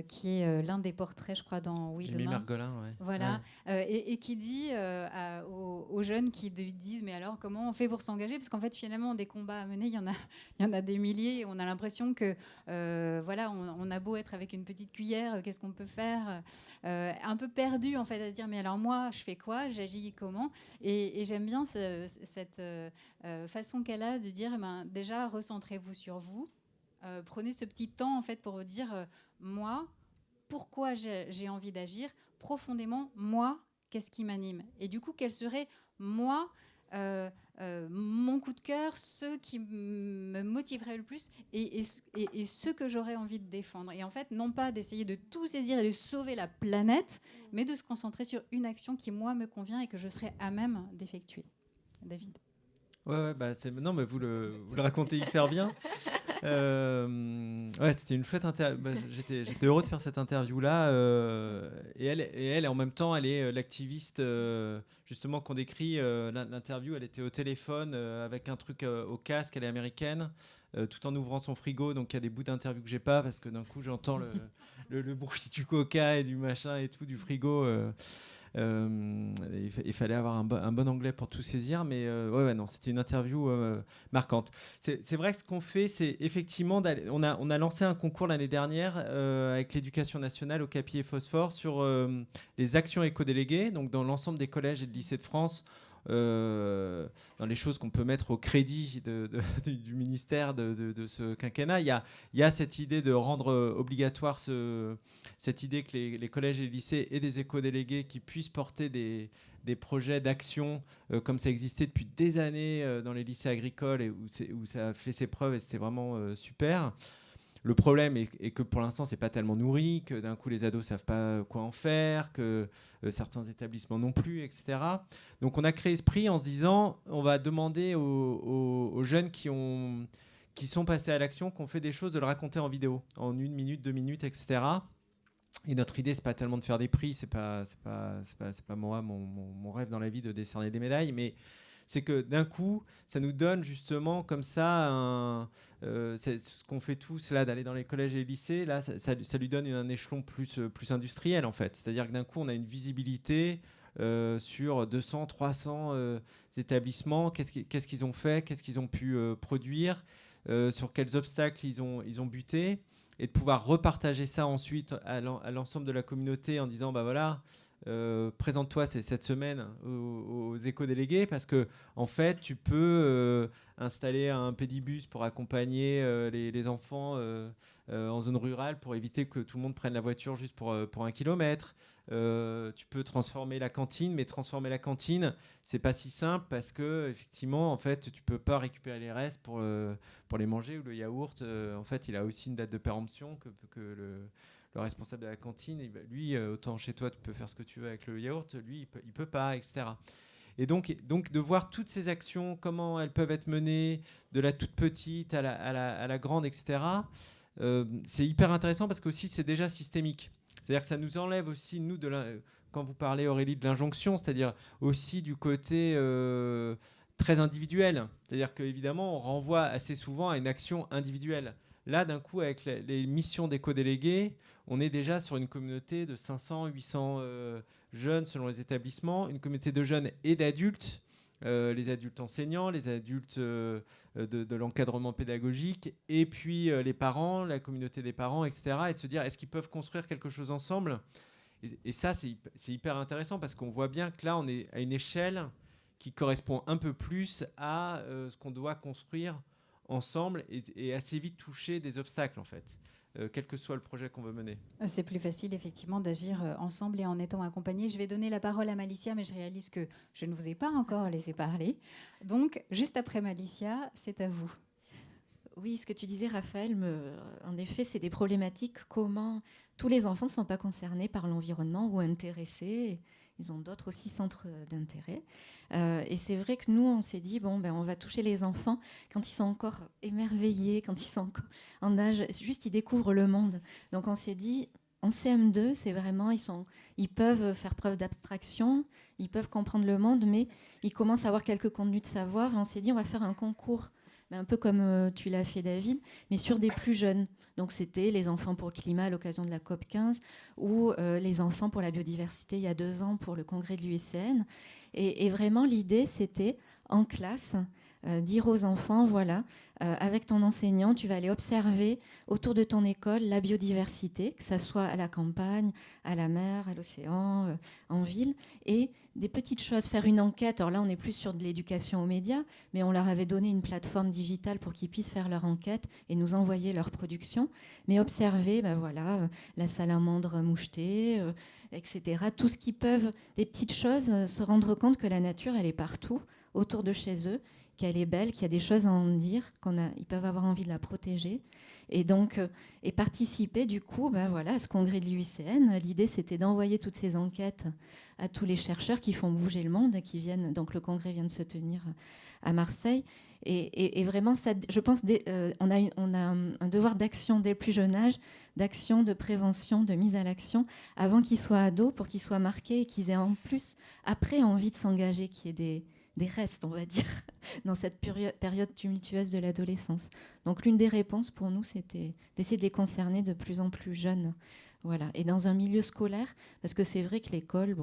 qui est l'un des portraits, je crois, dans Oui, Jamie demain. Margolin, ouais. Voilà, ouais. Et qui dit aux jeunes qui disent mais alors comment on fait pour s'engager, parce qu'en fait finalement des combats à mener, il y en a des milliers, et on a l'impression que voilà, on a beau être avec une petite cuillère, qu'est-ce qu'on peut faire, un peu perdu en fait, à se dire mais alors moi je fais quoi, j'agis comment, et j'aime bien cette façon qu'elle a de dire déjà recentrez-vous sur vous, prenez ce petit temps en fait pour vous dire moi, pourquoi j'ai envie d'agir profondément, moi, qu'est-ce qui m'anime, et du coup, quel serait, moi, mon coup de cœur, ce qui me motiverait le plus, et ce que j'aurais envie de défendre. Et en fait, non pas d'essayer de tout saisir et de sauver la planète, mais de se concentrer sur une action qui, moi, me convient et que je serais à même d'effectuer. David. Ouais, bah non, mais vous le racontez hyper bien. Ouais, c'était une chouette interview. Bah, j'étais heureux de faire cette interview-là. Et elle, en même temps, elle est l'activiste, justement, qu'on décrit. L'interview, elle était au téléphone avec un truc au casque. Elle est américaine, tout en ouvrant son frigo. Donc, il y a des bouts d'interview que j'ai pas, parce que d'un coup, j'entends le bruit du coca et du machin et tout, du frigo. Il fallait avoir un bon anglais pour tout saisir, mais non, c'était une interview marquante. C'est vrai que ce qu'on fait, c'est effectivement, on a lancé un concours l'année dernière avec l'Éducation nationale au Capi et Phosphore sur les actions éco-déléguées, donc dans l'ensemble des collèges et de lycées de France. Dans les choses qu'on peut mettre au crédit du ministère de ce quinquennat, il y a cette idée de rendre obligatoire cette idée que les collèges et les lycées aient des éco-délégués qui puissent porter des projets d'action comme ça existait depuis des années dans les lycées agricoles et où ça a fait ses preuves et c'était vraiment super. Le problème est que pour l'instant, c'est pas tellement nourri, que d'un coup, les ados savent pas quoi en faire, que certains établissements non plus, etc. Donc, on a créé ce prix en se disant, on va demander aux jeunes qui sont passés à l'action, qui ont fait des choses, de le raconter en vidéo, en 1 minute, 2 minutes, etc. Et notre idée, c'est pas tellement de faire des prix, c'est pas moi, mon rêve dans la vie de décerner des médailles, mais c'est que d'un coup, ça nous donne justement comme ça, c'est ce qu'on fait tous là, d'aller dans les collèges et les lycées, là, ça lui donne un échelon plus industriel en fait. C'est-à-dire que d'un coup, on a une visibilité sur 200, 300 établissements, qu'est-ce qu'ils ont fait, qu'est-ce qu'ils ont pu produire, sur quels obstacles ils ont buté, et de pouvoir repartager ça ensuite à l'ensemble de la communauté en disant, bah voilà, présente-toi cette semaine aux éco-délégués parce que en fait tu peux installer un pédibus pour accompagner les enfants en zone rurale pour éviter que tout le monde prenne la voiture juste pour 1 kilomètre. Tu peux transformer la cantine, mais transformer la cantine c'est pas si simple parce que effectivement en fait tu peux pas récupérer les restes pour les manger, ou le yaourt en fait il a aussi une date de péremption que le responsable de la cantine, lui, autant chez toi, tu peux faire ce que tu veux avec le yaourt, lui, il peut pas, etc. Et donc de voir toutes ces actions, comment elles peuvent être menées, de la toute petite à la grande, etc., c'est hyper intéressant parce qu'aussi, c'est déjà systémique. C'est-à-dire que ça nous enlève aussi, nous, quand vous parlez, Aurélie, de l'injonction, c'est-à-dire aussi du côté très individuel. C'est-à-dire qu'évidemment, on renvoie assez souvent à une action individuelle. Là, d'un coup, avec les missions d'éco-délégués, on est déjà sur une communauté de 500, 800 jeunes selon les établissements, une communauté de jeunes et d'adultes, les adultes enseignants, les adultes de l'encadrement pédagogique, et puis les parents, la communauté des parents, etc. Et de se dire, est-ce qu'ils peuvent construire quelque chose ensemble ? Et ça, c'est hyper intéressant parce qu'on voit bien que là, on est à une échelle qui correspond un peu plus à ce qu'on doit construire ensemble et assez vite toucher des obstacles en fait, quel que soit le projet qu'on veut mener. C'est plus facile effectivement d'agir ensemble et en étant accompagné. Je vais donner la parole à Malicia, mais je réalise que je ne vous ai pas encore laissé parler. Donc juste après Malicia, c'est à vous. Oui, ce que tu disais, Raphaël, en effet, c'est des problématiques. Comment tous les enfants ne sont pas concernés par l'environnement ou intéressés. Ils ont d'autres aussi centres d'intérêt. Et c'est vrai que nous, on s'est dit, on va toucher les enfants quand ils sont encore émerveillés, quand ils sont encore en âge, juste ils découvrent le monde. Donc on s'est dit, en CM2, c'est vraiment, ils peuvent faire preuve d'abstraction, ils peuvent comprendre le monde, mais ils commencent à avoir quelques contenus de savoir. Et on s'est dit, on va faire un concours, un peu comme tu l'as fait, David, mais sur des plus jeunes. Donc c'était les enfants pour le climat à l'occasion de la COP15 ou les enfants pour la biodiversité il y a 2 ans pour le congrès de l'UICN. Et vraiment, l'idée, c'était en classe, dire aux enfants, voilà, avec ton enseignant, tu vas aller observer autour de ton école la biodiversité, que ça soit à la campagne, à la mer, à l'océan, en ville, et des petites choses, faire une enquête. Alors là, on n'est plus sur de l'éducation aux médias, mais on leur avait donné une plateforme digitale pour qu'ils puissent faire leur enquête et nous envoyer leur production, mais observer, la salamandre mouchetée, etc. Tout ce qu'ils peuvent, des petites choses, se rendre compte que la nature, elle est partout, autour de chez eux, qu'elle est belle, qu'il y a des choses à en dire, ils peuvent avoir envie de la protéger. Et donc, et participer du coup à ce congrès de l'UICN. L'idée, c'était d'envoyer toutes ces enquêtes à tous les chercheurs qui font bouger le monde, qui viennent. Donc, le congrès vient de se tenir à Marseille. Et vraiment, ça, je pense, on a un devoir d'action dès le plus jeune âge, d'action, de prévention, de mise à l'action, avant qu'ils soient ados, pour qu'ils soient marqués et qu'ils aient en plus, après, envie de s'engager, qu'il y ait des restes, on va dire, dans cette période tumultueuse de l'adolescence. Donc l'une des réponses pour nous, c'était d'essayer de les concerner de plus en plus jeunes. Voilà. Et dans un milieu scolaire, parce que c'est vrai que l'école,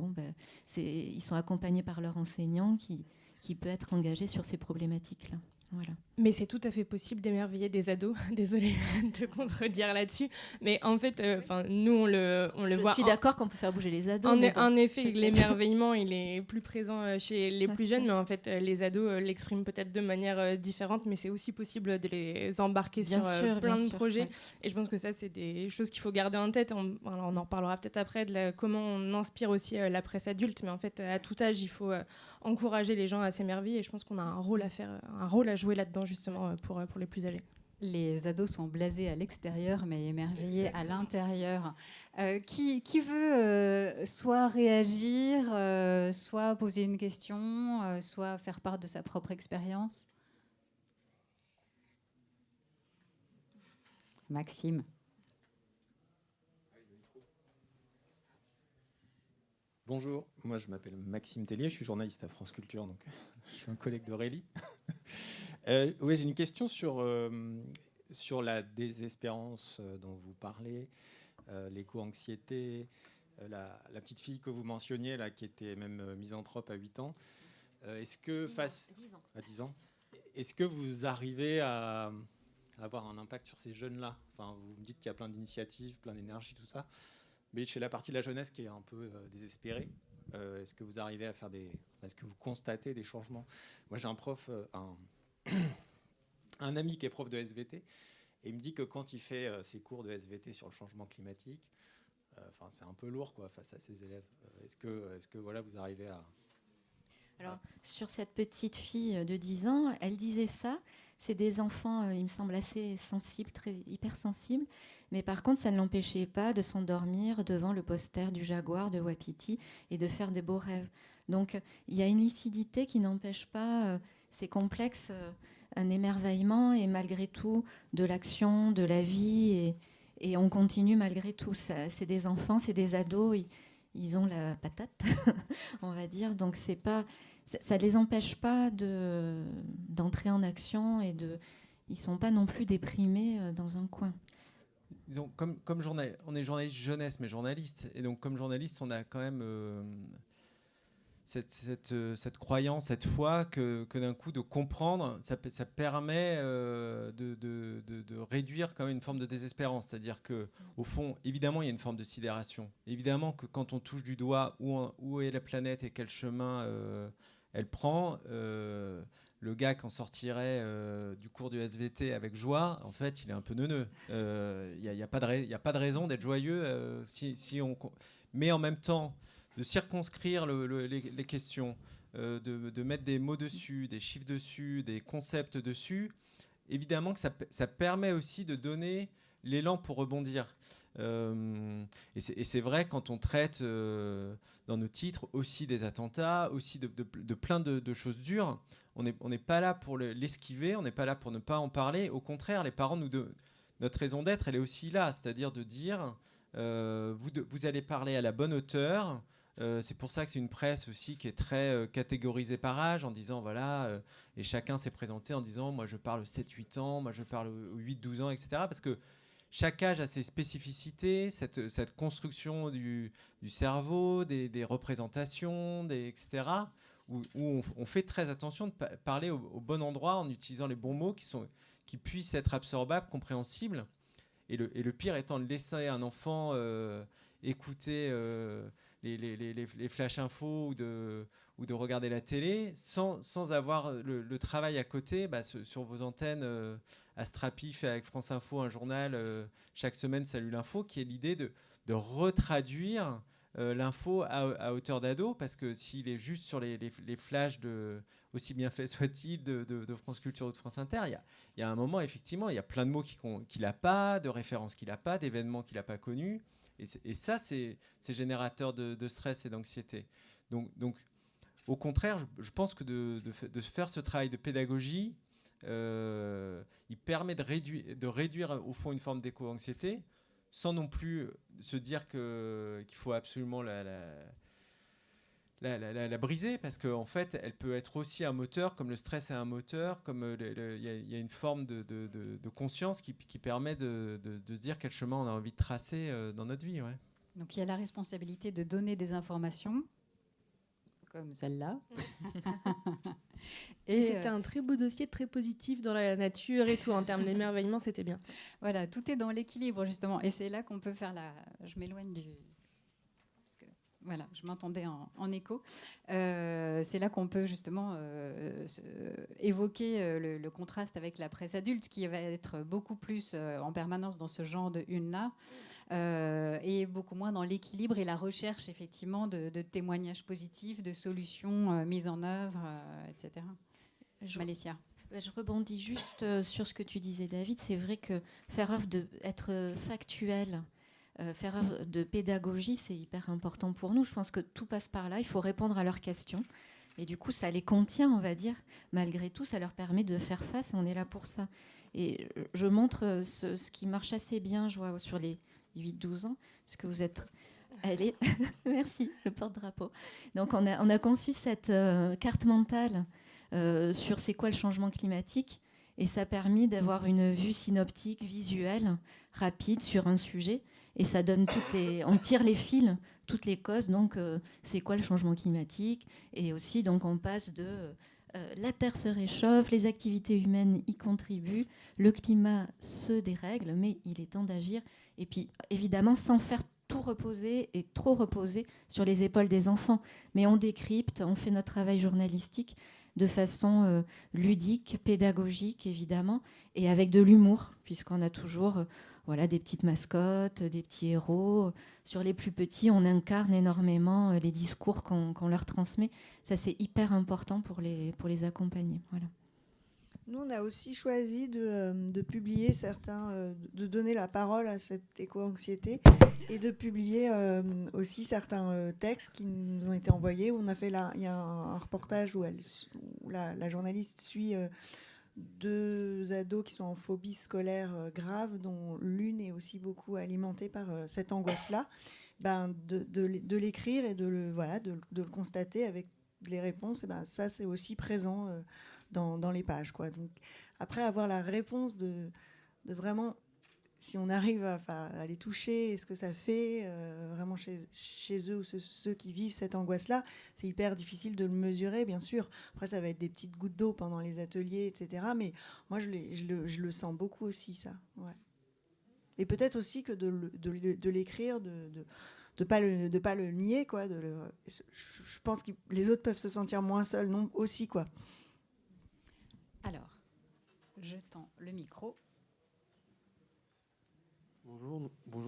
ils sont accompagnés par leur enseignant qui peut être engagé sur ces problématiques-là. Voilà. Mais c'est tout à fait possible d'émerveiller des ados. Désolée de te contredire là-dessus. Mais en fait, nous, on le voit. Je suis d'accord qu'on peut faire bouger les ados. En effet, l'émerveillement, il est plus présent chez les plus jeunes. Mais en fait, les ados l'expriment peut-être de manière différente. Mais c'est aussi possible de les embarquer sur plein de projets. Ouais. Et je pense que ça, c'est des choses qu'il faut garder en tête. On en reparlera peut-être après de comment on inspire aussi la presse adulte. Mais en fait, à tout âge, il faut encourager les gens à s'émerveiller. Et je pense qu'on a un rôle à jouer là-dedans, justement, pour les plus âgés. Les ados sont blasés à l'extérieur, mais émerveillés à l'intérieur. Qui veut soit réagir, soit poser une question, soit faire part de sa propre expérience? Maxime. Bonjour, moi je m'appelle Maxime Tellier, je suis journaliste à France Culture, donc je suis un collègue d'Aurélie. Oui, j'ai une question sur la désespérance dont vous parlez, l'éco-anxiété, la petite fille que vous mentionniez, là, qui était même misanthrope à 8 ans. Est-ce que 10 ans, est-ce que vous arrivez à avoir un impact sur ces jeunes-là? Enfin, vous me dites qu'il y a plein d'initiatives, plein d'énergie, tout ça. Mais chez la partie de la jeunesse qui est un peu désespérée, est-ce que vous arrivez à faire est-ce que vous constatez des changements? Moi, j'ai un prof, un ami qui est prof de SVT, et il me dit que quand il fait ses cours de SVT sur le changement climatique, c'est un peu lourd, quoi, face à ses élèves. Est-ce que voilà, vous arrivez à... Alors, sur cette petite fille de 10 ans, elle disait ça. C'est des enfants, il me semble, assez sensibles, très hypersensibles. Mais par contre, ça ne l'empêchait pas de s'endormir devant le poster du Jaguar de Wapiti et de faire des beaux rêves. Donc, il y a une lucidité qui n'empêche pas ces complexes, un émerveillement et malgré tout de l'action, de la vie. Et on continue malgré tout. C'est des enfants, c'est des ados, ils ont la patate, on va dire. Donc, ça ne les empêche pas d'entrer en action et ils ne sont pas non plus déprimés dans un coin. Disons, on est journaliste jeunesse, mais journaliste. Et donc, comme journaliste, on a quand même cette croyance, cette foi que d'un coup, de comprendre, ça permet de réduire quand même une forme de désespérance. C'est-à-dire qu'au fond, évidemment, il y a une forme de sidération. Évidemment que quand on touche du doigt où est la planète et quel chemin elle prend... le gars qui en sortirait du cours du SVT avec joie, en fait, il est un peu neuneux. Il n'y a pas de raison d'être joyeux si on... Mais en même temps, de circonscrire les questions, de mettre des mots dessus, des chiffres dessus, des concepts dessus, évidemment que ça permet aussi de donner l'élan pour rebondir. Et c'est vrai quand on traite dans nos titres aussi des attentats, aussi de plein de choses dures. On n'est pas là pour l'esquiver, on n'est pas là pour ne pas en parler. Au contraire, les parents, notre raison d'être, elle est aussi là, c'est-à-dire de dire vous allez parler à la bonne hauteur. C'est pour ça que c'est une presse aussi qui est très catégorisée par âge, en disant voilà, et chacun s'est présenté en disant moi je parle 7-8 ans, moi je parle 8-12 ans, etc. Parce que chaque âge a ses spécificités, cette construction du cerveau, des représentations, etc., où on fait très attention de parler au bon endroit en utilisant les bons mots qui puissent être absorbables, compréhensibles. Et le pire étant de laisser un enfant écouter les flash infos ou de regarder la télé sans avoir le travail à côté sur vos antennes. Astrapi fait avec France Info un journal chaque semaine, Salut l'info, qui est l'idée de retraduire l'info à hauteur d'ado, parce que s'il est juste sur les flashs aussi bien fait soit-il de France Culture ou de France Inter, il y a un moment, effectivement, il y a plein de mots qu'il n'a pas, de références qu'il n'a pas, d'événements qu'il n'a pas connus, et ça, c'est générateur de stress et d'anxiété. Donc au contraire, je pense que de faire ce travail de pédagogie, il permet de réduire au fond une forme d'éco-anxiété, sans non plus se dire qu'il faut absolument la briser, parce qu'en fait, elle peut être aussi un moteur, comme le stress est un moteur, comme il y a une forme de conscience qui permet de se dire quel chemin on a envie de tracer dans notre vie. Ouais. Donc il y a la responsabilité de donner des informations, comme celle-là. Et c'était un très beau dossier, très positif dans la nature et tout, en termes d'émerveillement, c'était bien. Voilà, tout est dans l'équilibre, justement. Et c'est là qu'on peut faire la... Je m'éloigne du... Parce que, voilà, je m'entendais en écho. C'est là qu'on peut, justement, évoquer le contraste avec la presse adulte, qui va être beaucoup plus en permanence dans ce genre de une-là, et beaucoup moins dans l'équilibre et la recherche, effectivement, de témoignages positifs, de solutions mises en œuvre, etc. Malicia. Je rebondis juste sur ce que tu disais, David. C'est vrai que faire œuvre être factuel, faire œuvre de pédagogie, c'est hyper important pour nous. Je pense que tout passe par là. Il faut répondre à leurs questions. Et du coup, ça les contient, on va dire. Malgré tout, ça leur permet de faire face. On est là pour ça. Et je montre ce qui marche assez bien, je vois, sur les 8-12 ans. Parce que vous êtes... Allez, merci, le porte-drapeau. Donc, on a conçu cette carte mentale sur c'est quoi le changement climatique, et ça a permis d'avoir une vue synoptique, visuelle, rapide sur un sujet, et ça donne on tire les fils, toutes les causes, donc c'est quoi le changement climatique, et aussi donc on passe de la Terre se réchauffe, les activités humaines y contribuent, le climat se dérègle, mais il est temps d'agir, et puis évidemment sans faire tout reposer et trop reposer sur les épaules des enfants, mais on décrypte, on fait notre travail journalistique de façon ludique, pédagogique évidemment, et avec de l'humour, puisqu'on a toujours des petites mascottes, des petits héros. Sur les plus petits, on incarne énormément les discours qu'on leur transmet. Ça, c'est hyper important pour les accompagner. Voilà. Nous, on a aussi choisi de publier de donner la parole à cette éco-anxiété et de publier aussi certains textes qui nous ont été envoyés. Où on a fait il y a un reportage où la journaliste suit 2 ados qui sont en phobie scolaire grave, dont l'une est aussi beaucoup alimentée par cette angoisse-là. De l'écrire et de le constater avec les réponses, ça, c'est aussi présent dans les pages, quoi. Donc, après, avoir la réponse de vraiment, si on arrive à les toucher et ce que ça fait vraiment chez eux ou ceux qui vivent cette angoisse-là, c'est hyper difficile de le mesurer, bien sûr. Après, ça va être des petites gouttes d'eau pendant les ateliers, etc. Mais moi, je le sens beaucoup aussi, ça. Ouais. Et peut-être aussi que de l'écrire, de pas le nier, quoi. Je pense que les autres peuvent se sentir moins seuls, non, aussi, quoi. Alors, je tends le micro. Bonjour,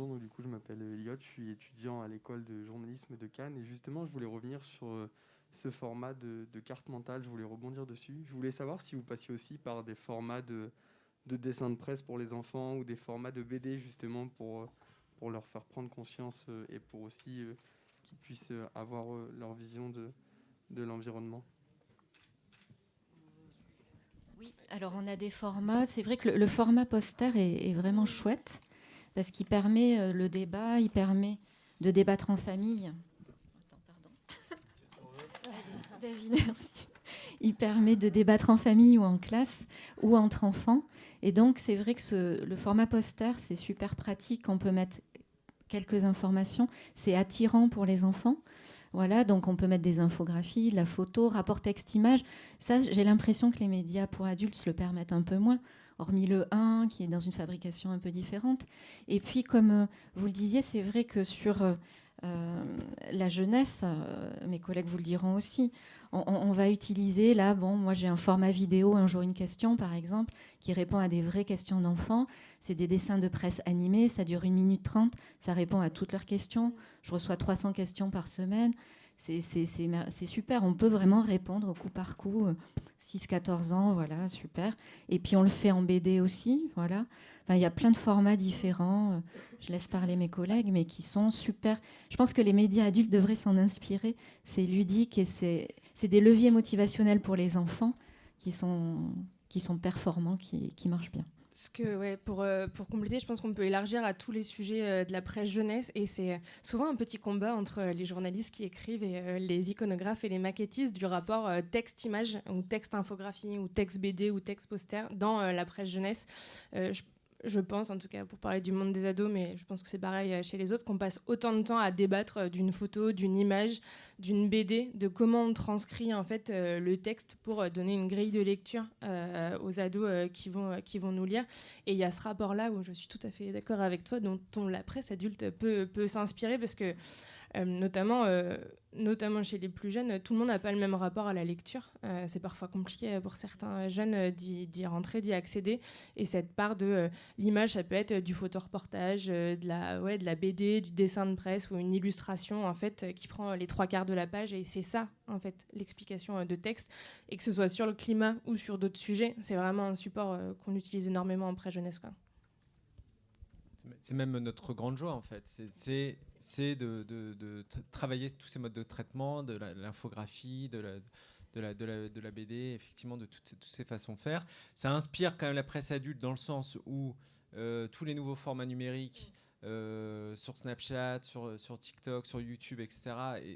donc du coup je m'appelle Elliot, je suis étudiant à l'école de journalisme de Cannes et justement je voulais revenir sur ce format de carte mentale, je voulais rebondir dessus. Je voulais savoir si vous passiez aussi par des formats de dessin de presse pour les enfants ou des formats de BD justement pour leur faire prendre conscience et pour aussi qu'ils puissent avoir leur vision de l'environnement. Oui, alors on a des formats, c'est vrai que le format poster est vraiment chouette parce qu'il permet le débat, il permet de débattre en famille. David, merci. Il permet de débattre en famille ou en classe ou entre enfants. Et donc, c'est vrai que le format poster, c'est super pratique. On peut mettre quelques informations. C'est attirant pour les enfants. Voilà, donc on peut mettre des infographies, de la photo, rapport texte-image. Ça, j'ai l'impression que les médias pour adultes le permettent un peu moins, hormis le 1, qui est dans une fabrication un peu différente. Et puis, comme vous le disiez, c'est vrai que sur la jeunesse, mes collègues vous le diront aussi, on va utiliser, là, moi j'ai un format vidéo, un jour une question par exemple, qui répond à des vraies questions d'enfants. C'est des dessins de presse animés, ça dure 1 minute 30, ça répond à toutes leurs questions. Je reçois 300 questions par semaine. C'est super, on peut vraiment répondre au coup par coup, 6-14 ans, voilà, super. Et puis on le fait en BD aussi, voilà. Enfin, il y a plein de formats différents, je laisse parler mes collègues, mais qui sont super. Je pense que les médias adultes devraient s'en inspirer. C'est ludique et c'est des leviers motivationnels pour les enfants qui sont performants, qui marchent bien. Pour compléter, je pense qu'on peut élargir à tous les sujets de la presse jeunesse, et c'est souvent un petit combat entre les journalistes qui écrivent et les iconographes et les maquettistes du rapport texte-image ou texte-infographie ou texte-BD ou texte-poster dans la presse jeunesse. Je pense, en tout cas pour parler du monde des ados, mais je pense que c'est pareil chez les autres, qu'on passe autant de temps à débattre d'une photo, d'une image, d'une BD, de comment on transcrit en fait le texte pour donner une grille de lecture aux ados qui vont nous lire. Et il y a ce rapport-là où je suis tout à fait d'accord avec toi, dont la presse adulte peut s'inspirer, parce que notamment chez les plus jeunes, tout le monde n'a pas le même rapport à la lecture. C'est parfois compliqué pour certains jeunes d'y rentrer, d'y accéder. Et cette part de l'image, ça peut être du photoreportage, de la BD, du dessin de presse ou une illustration en fait, qui prend les 3/4 de la page. Et c'est ça, en fait, l'explication de texte. Et que ce soit sur le climat ou sur d'autres sujets, c'est vraiment un support qu'on utilise énormément en pré-jeunesse, quoi. C'est même notre grande joie, en fait. C'est de travailler tous ces modes de traitement, de l'infographie, de la BD, effectivement, de toutes ces façons de faire. Ça inspire quand même la presse adulte dans le sens où tous les nouveaux formats numériques sur Snapchat, sur TikTok, sur YouTube, etc.,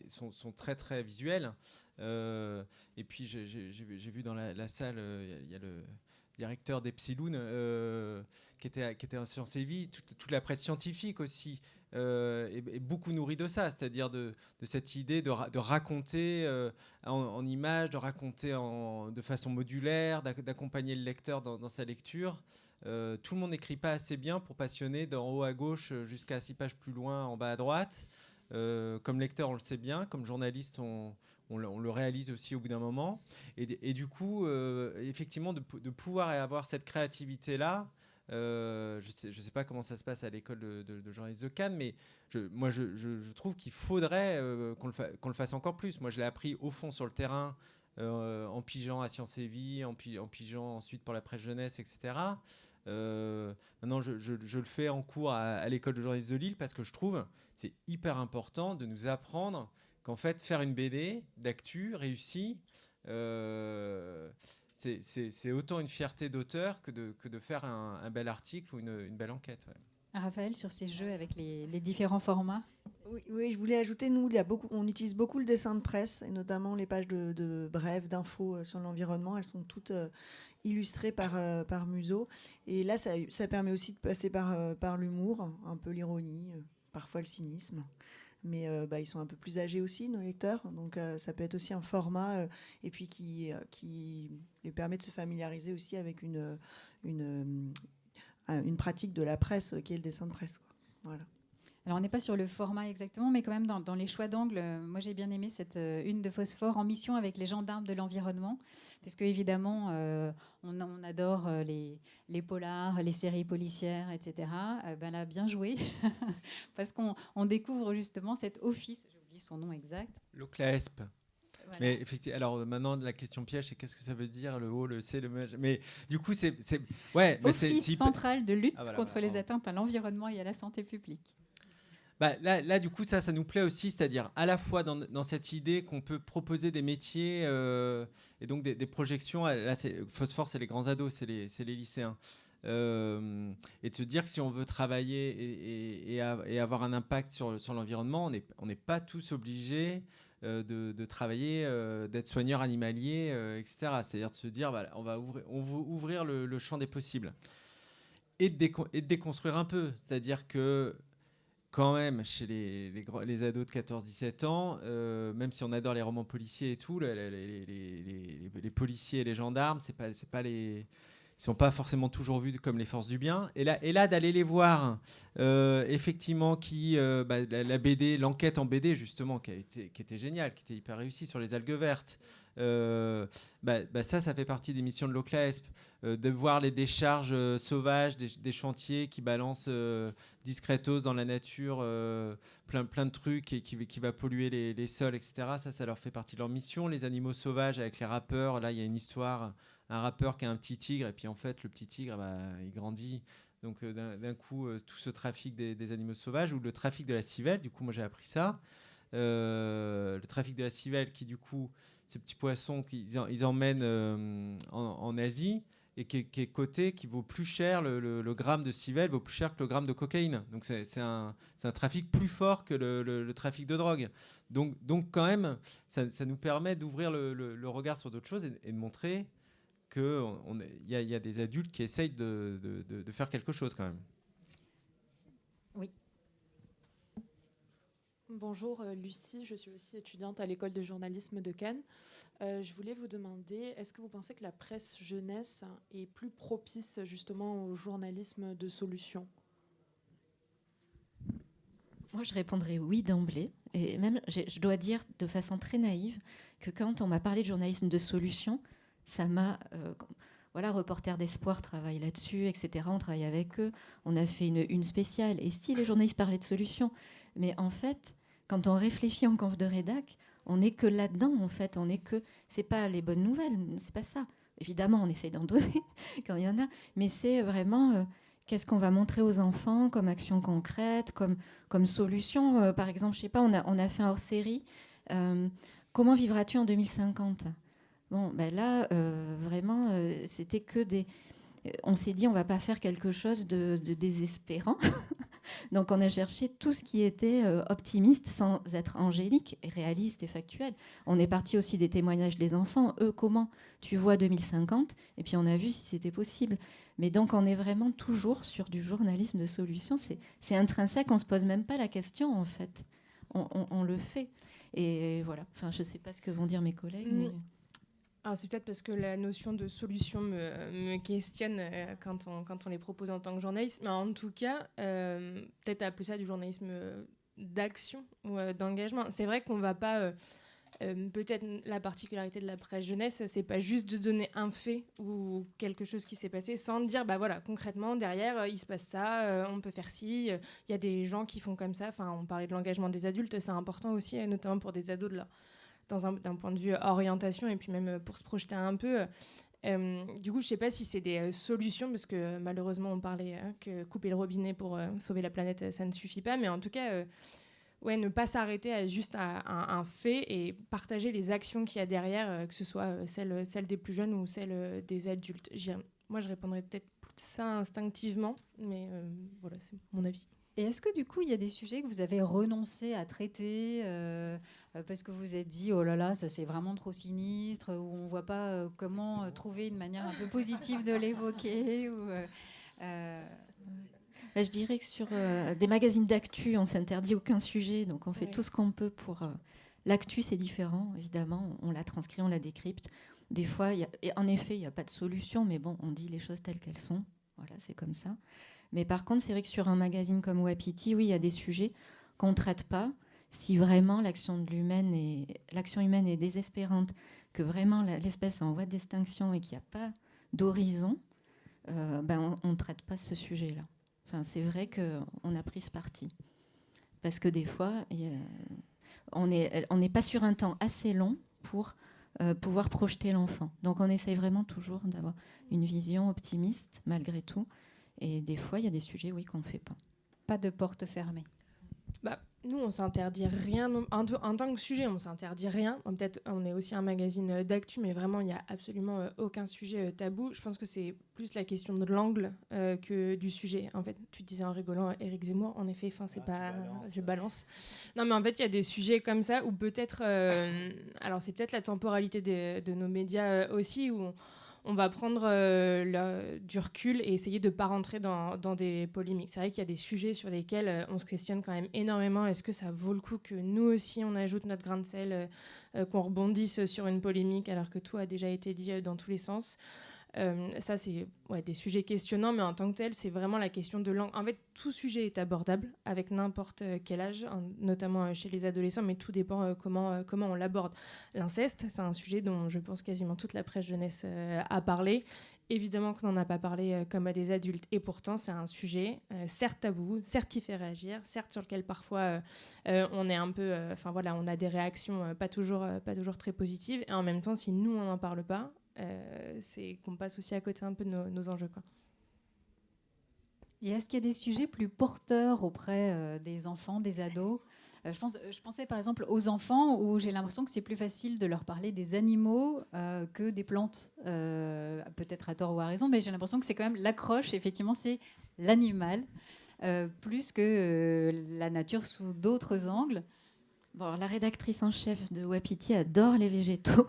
sont très, très visuels. Et puis, j'ai vu dans la salle, il y a le directeur d'Epsilon, qui était en Sciences et Vie, toute la presse scientifique aussi est beaucoup nourrie de ça, c'est-à-dire de cette idée de raconter en images, de raconter de façon modulaire, d'accompagner le lecteur dans sa lecture. Tout le monde n'écrit pas assez bien pour passionner d'en haut à gauche jusqu'à 6 pages plus loin en bas à droite. Comme lecteur, on le sait bien, comme journaliste, on le réalise aussi au bout d'un moment. Et du coup, effectivement, de pouvoir avoir cette créativité-là, je sais pas comment ça se passe à l'école de journalisme de Cannes, mais je trouve qu'il faudrait qu'on le fasse encore plus. Moi, je l'ai appris au fond sur le terrain, en pigeant à Sciences et Vie, en pigeant ensuite pour la presse jeunesse, etc. Maintenant, je le fais en cours à l'école de journalisme de Lille, parce que je trouve c'est hyper important de nous apprendre qu'en fait, faire une BD d'actu réussie, c'est autant une fierté d'auteur que de faire un bel article ou une belle enquête. Ouais. Raphaël, sur ces jeux avec les différents formats. Oui, je voulais ajouter, nous, on utilise beaucoup le dessin de presse, et notamment les pages de brèves, d'infos sur l'environnement. Elles sont toutes illustrées par Museau. Et là, ça permet aussi de passer par l'humour, un peu l'ironie, parfois le cynisme. Mais ils sont un peu plus âgés aussi, nos lecteurs. Donc ça peut être aussi un format et puis qui les permet de se familiariser aussi avec une pratique de la presse qui est le dessin de presse, quoi. Voilà. Alors, on n'est pas sur le format exactement, mais quand même dans les choix d'angle. Moi, j'ai bien aimé cette une de Phosphore en mission avec les gendarmes de l'environnement, puisque évidemment, on adore les polars, les séries policières, etc. Là, bien joué, parce qu'on découvre justement cet office, j'ai oublié son nom exact. L'OCLAESP. Voilà. Mais effectivement, alors maintenant la question piège, c'est qu'est-ce que ça veut dire le O, le C, le M. Mais du coup, c'est ouais. Office central de lutte contre les atteintes à l'environnement et à la santé publique. Là, du coup, ça nous plaît aussi, c'est-à-dire à la fois dans cette idée qu'on peut proposer des métiers et donc des projections. Là, Phosphore, c'est les grands ados, c'est les lycéens. Et de se dire que si on veut travailler et avoir un impact sur l'environnement, on n'est pas tous obligés de travailler, d'être soigneur animalier, etc. C'est-à-dire de se dire, on va ouvrir le champ des possibles. Et de déconstruire un peu. C'est-à-dire que quand même, chez les ados de 14-17 ans, même si on adore les romans policiers et tout, les policiers et les gendarmes, ils sont pas forcément toujours vus comme les forces du bien. Et là d'aller les voir, effectivement, la BD, l'enquête en BD justement, qui était géniale, qui était hyper réussie sur les algues vertes. Ça fait partie des missions de l'OCLAESP, de voir les décharges sauvages des chantiers qui balancent discretos dans la nature, plein de trucs et qui va polluer les sols, etc. Ça leur fait partie de leur mission. Les animaux sauvages avec les rappeurs, là il y a une histoire, un rappeur qui a un petit tigre, et puis en fait le petit tigre il grandit. Donc d'un coup tout ce trafic des animaux sauvages, ou le trafic de la civelle, du coup moi j'ai appris ça. Le trafic de la civelle qui du coup, ces petits poissons qu'ils emmènent en Asie, et qui est coté, qui vaut plus cher, le gramme de civelle vaut plus cher que le gramme de cocaïne. Donc c'est un trafic plus fort que le trafic de drogue. Donc quand même, ça nous permet d'ouvrir le regard sur d'autres choses et de montrer qu'il y a des adultes qui essayent de faire quelque chose quand même. Oui. Bonjour Lucie, je suis aussi étudiante à l'école de journalisme de Cannes. Je voulais vous demander, est-ce que vous pensez que la presse jeunesse est plus propice justement au journalisme de solution ? Moi, je répondrais oui d'emblée. Et même, je dois dire de façon très naïve que quand on m'a parlé de journalisme de solution, ça m'a... voilà, Reporters d'Espoir travaille là-dessus, etc. On travaille avec eux. On a fait une spéciale. Et si les journalistes parlaient de solutions, mais en fait, quand on réfléchit en conf de rédac, on n'est que là-dedans, en fait. On n'est que... C'est pas les bonnes nouvelles, c'est pas ça. Évidemment, on essaye d'en donner quand il y en a, mais c'est vraiment... qu'est-ce qu'on va montrer aux enfants comme action concrète, comme solution. Par exemple, je sais pas, on a fait un hors-série. Comment vivras-tu en 2050 ? Bon, ben là, vraiment, c'était que des... On s'est dit, on va pas faire quelque chose de désespérant. Donc, on a cherché tout ce qui était optimiste sans être angélique, et réaliste et factuel. On est parti aussi des témoignages des enfants. Eux, comment tu vois 2050 ? Et puis, on a vu si c'était possible. Mais donc, on est vraiment toujours sur du journalisme de solution. C'est intrinsèque, on ne se pose même pas la question, en fait. On le fait. Et voilà. Enfin, je ne sais pas ce que vont dire mes collègues, mais... Alors c'est peut-être parce que la notion de solution me questionne quand on les propose en tant que journaliste. Mais en tout cas, peut-être appeler ça du journalisme d'action ou d'engagement. C'est vrai qu'on ne va pas... peut-être la particularité de la presse jeunesse, c'est pas juste de donner un fait ou quelque chose qui s'est passé sans dire, bah voilà, concrètement, derrière, il se passe ça, on peut faire ci, il y a des gens qui font comme ça. Enfin, on parlait de l'engagement des adultes, c'est important aussi, notamment pour des ados d'un point de vue orientation et puis même pour se projeter un peu. Du coup, je ne sais pas si c'est des solutions, parce que malheureusement, on parlait que couper le robinet pour sauver la planète, ça ne suffit pas. Mais en tout cas, ne pas s'arrêter à juste un fait et partager les actions qu'il y a derrière, que ce soit celles des plus jeunes ou celles des adultes. Moi, je répondrais peut-être plus ça instinctivement, mais voilà, c'est mon avis. Et est-ce que du coup, il y a des sujets que vous avez renoncé à traiter parce que vous vous êtes dit, oh là là, ça c'est vraiment trop sinistre, ou on ne voit pas comment trouver une manière un peu positive de l'évoquer Je dirais que sur des magazines d'actu, on ne s'interdit aucun sujet, donc on fait tout ce qu'on peut pour... L'actu, c'est différent, évidemment, on la transcrit, on la décrypte. Des fois, en effet, il n'y a pas de solution, mais bon, on dit les choses telles qu'elles sont. Voilà, c'est comme ça. Mais par contre, c'est vrai que sur un magazine comme Wapiti, oui, il y a des sujets qu'on ne traite pas. Si vraiment l'action humaine est désespérante, que vraiment l'espèce est en voie d'extinction et qu'il n'y a pas d'horizon, on ne traite pas ce sujet-là. Enfin, c'est vrai qu'on a pris ce parti. Parce que des fois, on n'est pas sur un temps assez long pour pouvoir projeter l'enfant. Donc on essaye vraiment toujours d'avoir une vision optimiste, malgré tout. Et des fois, il y a des sujets, oui, qu'on ne fait pas. Pas de porte fermée. Nous, on ne s'interdit rien. En tant que sujet, on ne s'interdit rien. Peut-être on est aussi un magazine d'actu, mais vraiment, il n'y a absolument aucun sujet tabou. Je pense que c'est plus la question de l'angle que du sujet. En fait, tu disais en rigolant, Éric Zemmour, en effet, c'est pas... Je balance. Non, mais en fait, il y a des sujets comme ça où peut-être... alors, c'est peut-être la temporalité de nos médias aussi, où on va prendre du recul et essayer de ne pas rentrer dans des polémiques. C'est vrai qu'il y a des sujets sur lesquels on se questionne quand même énormément. Est-ce que ça vaut le coup que nous aussi, on ajoute notre grain de sel, qu'on rebondisse sur une polémique alors que tout a déjà été dit dans tous les sens ? Ça, c'est des sujets questionnants, mais en tant que tel, c'est vraiment la question de l'angle. En fait, tout sujet est abordable avec n'importe quel âge, notamment chez les adolescents, mais tout dépend comment on l'aborde. L'inceste, c'est un sujet dont je pense quasiment toute la presse jeunesse a parlé. Évidemment qu'on n'en a pas parlé comme à des adultes, et pourtant c'est un sujet certes tabou, certes qui fait réagir, certes sur lequel parfois on est un peu, on a des réactions pas toujours très positives, et en même temps, si nous on n'en parle pas, c'est qu'on passe aussi à côté un peu de nos enjeux, quoi. Et est-ce qu'il y a des sujets plus porteurs auprès des enfants, des ados ? Je pensais par exemple aux enfants où j'ai l'impression que c'est plus facile de leur parler des animaux que des plantes. Peut-être à tort ou à raison, mais j'ai l'impression que c'est quand même l'accroche, effectivement, c'est l'animal, plus que la nature sous d'autres angles. Bon, alors, la rédactrice en chef de Wapiti adore les végétaux.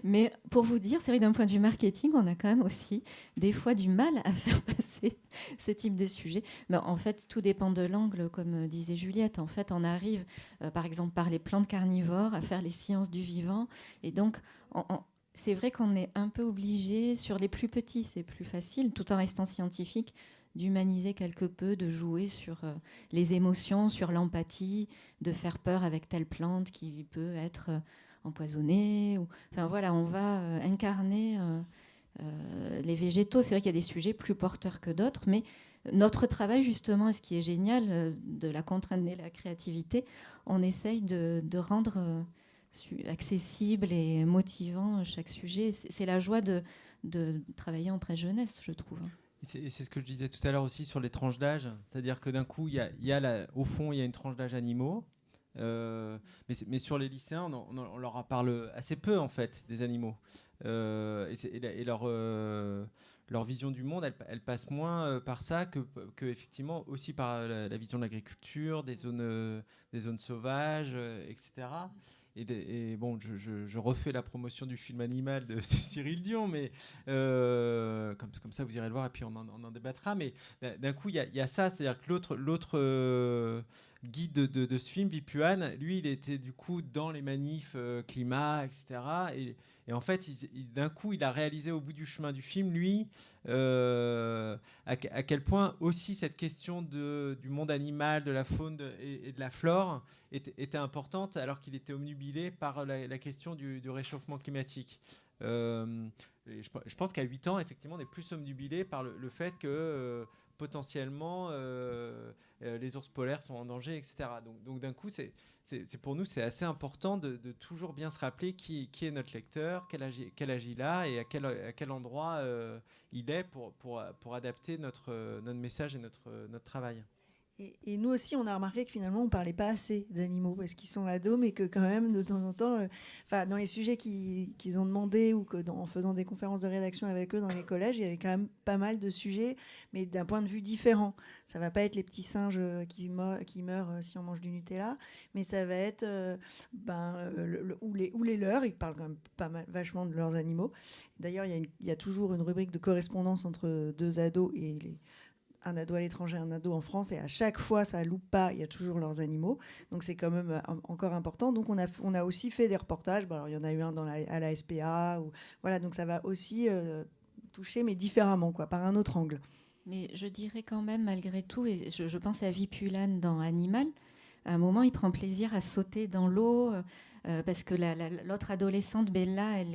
Mais pour vous dire, c'est vrai, d'un point de vue marketing, on a quand même aussi des fois du mal à faire passer ce type de sujet. Mais en fait, tout dépend de l'angle, comme disait Juliette. En fait, on arrive, par exemple, par les plantes carnivores, à faire les sciences du vivant. Et donc, c'est vrai qu'on est un peu obligé, sur les plus petits, c'est plus facile, tout en restant scientifique, d'humaniser quelque peu, de jouer sur les émotions, sur l'empathie, de faire peur avec telle plante qui peut être empoisonnée. Enfin voilà, on va incarner les végétaux. C'est vrai qu'il y a des sujets plus porteurs que d'autres, mais notre travail justement, et ce qui est génial de la contrainte et la créativité, on essaye de rendre accessible et motivant chaque sujet. C'est la joie de travailler en presse jeunesse, je trouve. Et c'est ce que je disais tout à l'heure aussi sur les tranches d'âge, c'est-à-dire que d'un coup, au fond, il y a une tranche d'âge animaux, mais sur les lycéens, on leur en parle assez peu en fait des animaux, et leur vision du monde, elle passe moins par ça que effectivement aussi par la vision de l'agriculture, des zones sauvages, etc. Et bon, je refais la promotion du film Animal de Cyril Dion, mais comme ça vous irez le voir et puis on en débattra. Mais d'un coup, il y a ça, c'est-à-dire que l'autre guide de ce film, Vipuan, lui, il était du coup dans les manifs climat, etc. Et en fait, d'un coup, il a réalisé au bout du chemin du film, lui, à quel point aussi cette question du monde animal, de la faune et de la flore était importante, alors qu'il était obnubilé par la question du réchauffement climatique. Je pense qu'à 8 ans, effectivement, on est plus obnubilé par le fait que potentiellement les ours polaires sont en danger, etc. Donc d'un coup, pour nous, c'est assez important de toujours bien se rappeler qui est notre lecteur, quel âge il a et à quel endroit il est pour adapter notre message et notre travail. Et nous aussi, on a remarqué que finalement, on ne parlait pas assez d'animaux parce qu'ils sont ados, mais que quand même, de temps en temps, dans les sujets qu'ils ont demandé ou en faisant des conférences de rédaction avec eux dans les collèges, il y avait quand même pas mal de sujets, mais d'un point de vue différent. Ça ne va pas être les petits singes qui meurent si on mange du Nutella, mais ça va être ou les leurs. Ils parlent quand même vachement de leurs animaux. D'ailleurs, il y a toujours une rubrique de correspondance entre deux ados et un ado à l'étranger, un ado en France, et à chaque fois, ça loupe pas, il y a toujours leurs animaux. Donc c'est quand même encore important. Donc on a aussi fait des reportages. Bon, alors il y en a eu un à la SPA. Voilà, donc ça va aussi toucher, mais différemment, par un autre angle. Mais je dirais quand même, malgré tout, et je pense à Vipulan dans Animal, à un moment, il prend plaisir à sauter dans l'eau, parce que l'autre adolescente, Bella, elle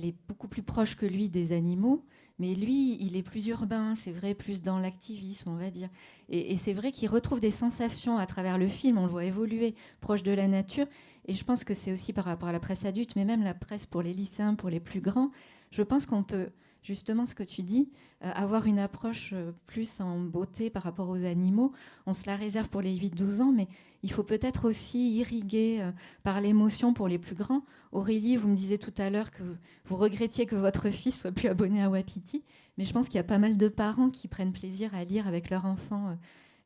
est beaucoup plus proche que lui des animaux. Mais lui, il est plus urbain, c'est vrai, plus dans l'activisme, on va dire. Et c'est vrai qu'il retrouve des sensations à travers le film, on le voit évoluer, proche de la nature. Et je pense que c'est aussi par rapport à la presse adulte, mais même la presse pour les lycéens, pour les plus grands. Je pense qu'on peut, justement, ce que tu dis, avoir une approche plus en beauté par rapport aux animaux. On se la réserve pour les 8-12 ans, mais il faut peut-être aussi irriguer par l'émotion pour les plus grands. Aurélie, vous me disiez tout à l'heure que vous regrettiez que votre fils soit plus abonné à Wapiti, mais je pense qu'il y a pas mal de parents qui prennent plaisir à lire avec leurs enfants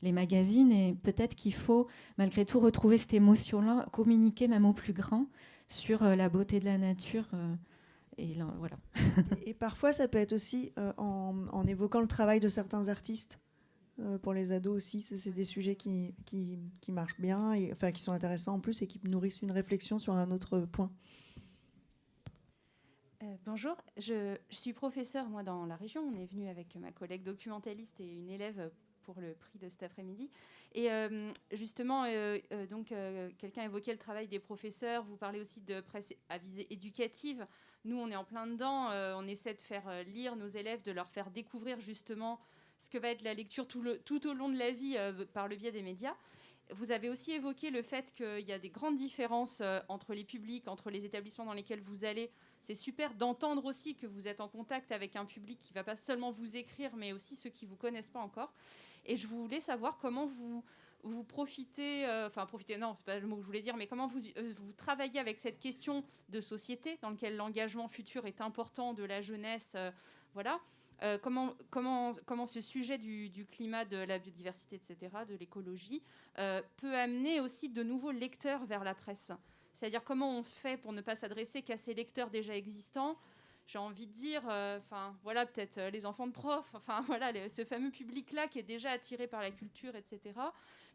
les magazines, et peut-être qu'il faut malgré tout retrouver cette émotion-là, communiquer même aux plus grands sur la beauté de la nature. Et là, voilà. Et parfois, ça peut être aussi en évoquant le travail de certains artistes. Pour les ados aussi, c'est des sujets qui marchent bien, qui sont intéressants en plus et qui nourrissent une réflexion sur un autre point. Bonjour, je suis professeure moi dans la région. On est venu avec ma collègue documentaliste et une élève pour le prix de cet après-midi. Et justement, quelqu'un évoquait le travail des professeurs. Vous parlez aussi de presse à visée éducative. Nous, on est en plein dedans. On essaie de faire lire nos élèves, de leur faire découvrir justement ce que va être la lecture tout au long de la vie par le biais des médias. Vous avez aussi évoqué le fait qu'il y a des grandes différences entre les publics, entre les établissements dans lesquels vous allez. C'est super d'entendre aussi que vous êtes en contact avec un public qui ne va pas seulement vous écrire, mais aussi ceux qui ne vous connaissent pas encore. Et je voulais savoir comment vous profitez, non, c'est pas le mot que je voulais dire, mais comment vous travaillez avec cette question de société dans laquelle l'engagement futur est important de la jeunesse, voilà. Comment ce sujet du climat, de la biodiversité, etc., de l'écologie, peut amener aussi de nouveaux lecteurs vers la presse. C'est-à-dire comment on fait pour ne pas s'adresser qu'à ces lecteurs déjà existants. J'ai envie de dire, voilà, peut-être les enfants de profs, voilà, ce fameux public-là qui est déjà attiré par la culture, etc.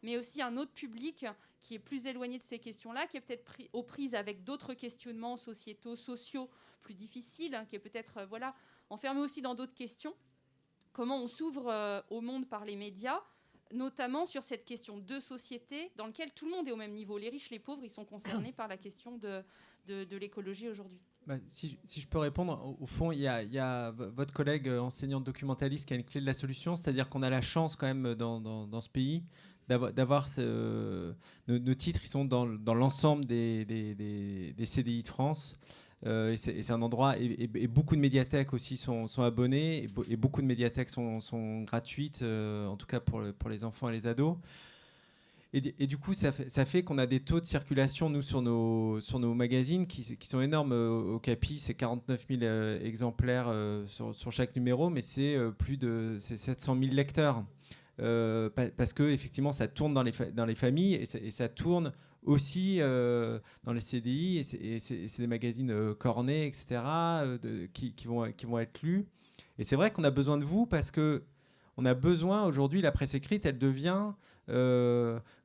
Mais aussi un autre public qui est plus éloigné de ces questions-là, qui est peut-être aux prises avec d'autres questionnements sociétaux, sociaux plus difficiles, qui est peut-être enfermé aussi dans d'autres questions. Comment on s'ouvre au monde par les médias, notamment sur cette question de société dans laquelle tout le monde est au même niveau. Les riches, les pauvres, ils sont concernés par la question de l'écologie aujourd'hui. Si je peux répondre, au fond, il y a votre collègue enseignante documentaliste qui a une clé de la solution, c'est-à-dire qu'on a la chance quand même dans ce pays d'avoir nos titres, ils sont dans l'ensemble des CDI de France. Et c'est un endroit, et beaucoup de médiathèques aussi sont abonnées, et beaucoup de médiathèques sont gratuites, en tout cas pour les enfants et les ados. Et du coup, ça fait qu'on a des taux de circulation, nous, sur nos magazines qui sont énormes. Au CAPI, c'est 49 000 exemplaires sur chaque numéro, mais c'est 700 000 lecteurs. Parce que effectivement, ça tourne dans les familles, et ça tourne aussi dans les CDI, et c'est des magazines cornets, etc., qui vont être lus. Et c'est vrai qu'on a besoin de vous, parce que on a besoin aujourd'hui, la presse écrite, elle devient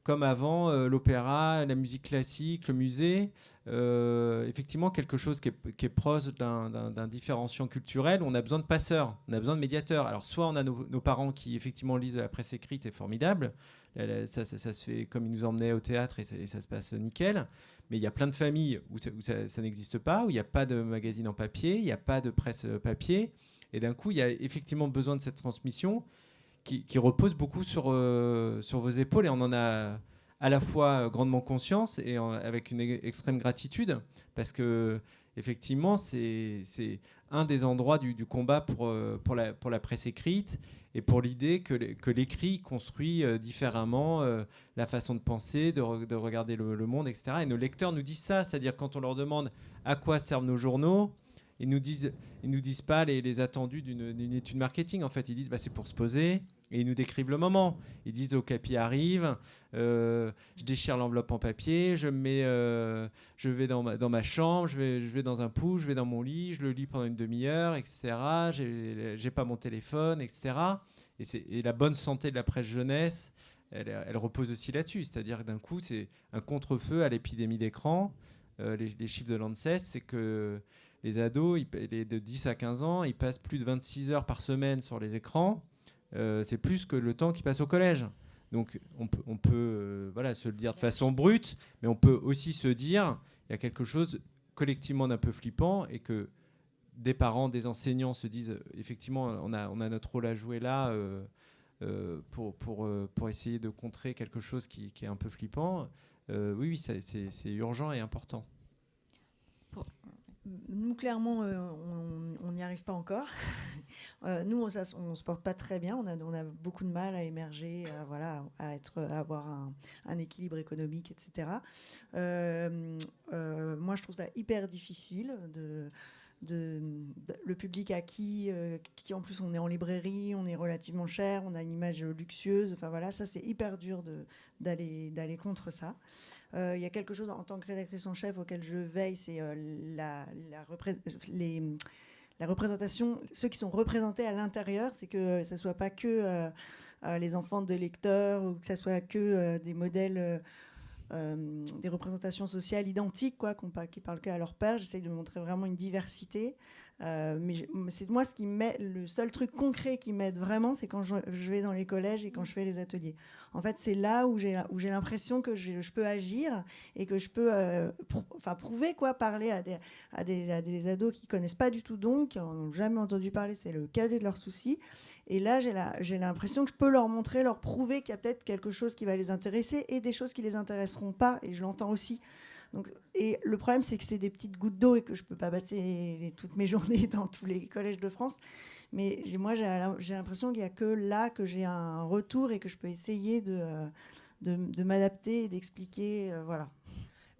comme avant l'opéra, la musique classique, le musée, effectivement quelque chose qui est proche d'un différenciant culturel, où on a besoin de passeurs, on a besoin de médiateurs. Alors soit on a nos parents qui effectivement lisent la presse écrite, est formidable, ça se fait comme ils nous emmenaient au théâtre, et ça se passe nickel, mais il y a plein de familles où ça n'existe pas, où il n'y a pas de magazine en papier, il n'y a pas de presse papier, et d'un coup il y a effectivement besoin de cette transmission qui repose beaucoup sur vos épaules, et on en a à la fois grandement conscience et avec une extrême gratitude, parce que effectivement c'est un des endroits du combat pour la presse écrite, et pour l'idée que l'écrit construit différemment la façon de penser, de regarder le monde, etc. Et nos lecteurs nous disent ça, c'est-à-dire quand on leur demande à quoi servent nos journaux, ils nous disent pas les attendus d'une étude marketing. En fait, ils disent c'est pour se poser, et ils nous décrivent le moment. Ils disent au CAPI arrive, je déchire l'enveloppe en papier, je vais dans ma chambre, je vais dans un pouce, je vais dans mon lit, je le lis pendant une demi-heure, etc. J'ai pas mon téléphone, etc. Et la bonne santé de la presse jeunesse, elle repose aussi là-dessus. C'est-à-dire que d'un coup, c'est un contre-feu à l'épidémie d'écran. Les chiffres de l'ANSES, c'est que les ados de 10 à 15 ans, ils passent plus de 26 heures par semaine sur les écrans. C'est plus que le temps qu'ils passent au collège. Donc on peut se le dire de façon brute, mais on peut aussi se dire il y a quelque chose collectivement d'un peu flippant, et que des parents, des enseignants se disent effectivement on a notre rôle à jouer là pour essayer de contrer quelque chose qui est un peu flippant. Oui, c'est urgent et important. Nous, clairement, on n'y arrive pas encore. Nous, on ne se porte pas très bien. On a beaucoup de mal à émerger, à avoir un équilibre économique, etc. Moi, je trouve ça hyper difficile le public qui en plus on est en librairie, on est relativement cher, on a une image luxueuse, ça c'est hyper dur d'aller contre ça. Il y a quelque chose en tant que rédactrice en chef auquel je veille, c'est la représentation, ceux qui sont représentés à l'intérieur, c'est que ça soit pas que les enfants de lecteurs, ou que ça soit que des modèles des représentations sociales identiques, qui parlent qu'à leur père. J'essaye de montrer vraiment une diversité. Mais c'est moi le seul truc concret qui m'aide vraiment, c'est quand je vais dans les collèges et quand je fais les ateliers. En fait, c'est là où j'ai l'impression que je peux agir, et que je peux prouver, parler à des ados qui connaissent pas du tout, donc qui n'ont jamais entendu parler, c'est le cadet de leurs soucis. Et là, j'ai l'impression que je peux leur montrer, leur prouver qu'il y a peut-être quelque chose qui va les intéresser, et des choses qui les intéresseront pas, et je l'entends aussi. Donc, et le problème, c'est que c'est des petites gouttes d'eau, et que je peux pas passer toutes mes journées dans tous les collèges de France. Mais moi, j'ai l'impression qu'il y a que là que j'ai un retour, et que je peux essayer de m'adapter et d'expliquer, voilà.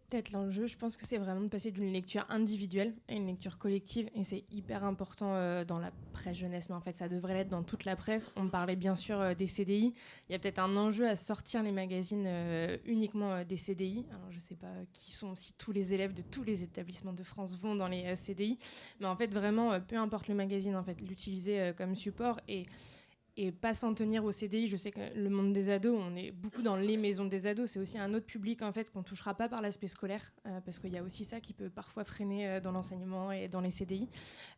Peut-être l'enjeu, je pense que c'est vraiment de passer d'une lecture individuelle à une lecture collective, et c'est hyper important dans la presse jeunesse, mais en fait ça devrait l'être dans toute la presse. On parlait bien sûr des CDI, il y a peut-être un enjeu à sortir les magazines uniquement des CDI. Alors je ne sais pas si tous les élèves de tous les établissements de France vont dans les CDI, mais en fait vraiment, peu importe le magazine, en fait, l'utiliser comme support et pas s'en tenir au CDI. Je sais que le monde des ados, on est beaucoup dans les maisons des ados. C'est aussi un autre public en fait qu'on touchera pas par l'aspect scolaire, parce qu'il y a aussi ça qui peut parfois freiner dans l'enseignement et dans les CDI.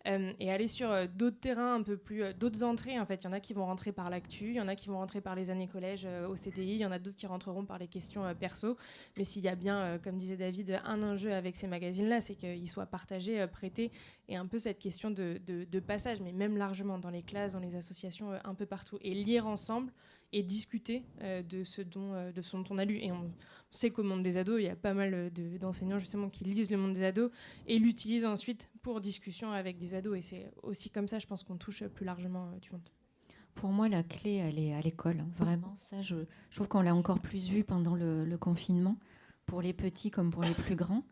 Et aller sur d'autres terrains un peu plus, d'autres entrées. En fait, il y en a qui vont rentrer par l'actu, il y en a qui vont rentrer par les années collège au CDI, il y en a d'autres qui rentreront par les questions perso. Mais s'il y a bien, comme disait David, un enjeu avec ces magazines-là, c'est qu'ils soient partagés, prêtés, et un peu cette question de passage, mais même largement dans les classes, dans les associations, un peu partout, et lire ensemble et discuter de ce dont on a lu. Et on sait qu'au monde des ados, il y a pas mal d'enseignants justement qui lisent le monde des ados et l'utilisent ensuite pour discussion avec des ados. Et c'est aussi comme ça, je pense, qu'on touche plus largement du monde. Pour moi, la clé, elle est à l'école. Vraiment, ça, je trouve qu'on l'a encore plus vu pendant le confinement, pour les petits comme pour les plus grands.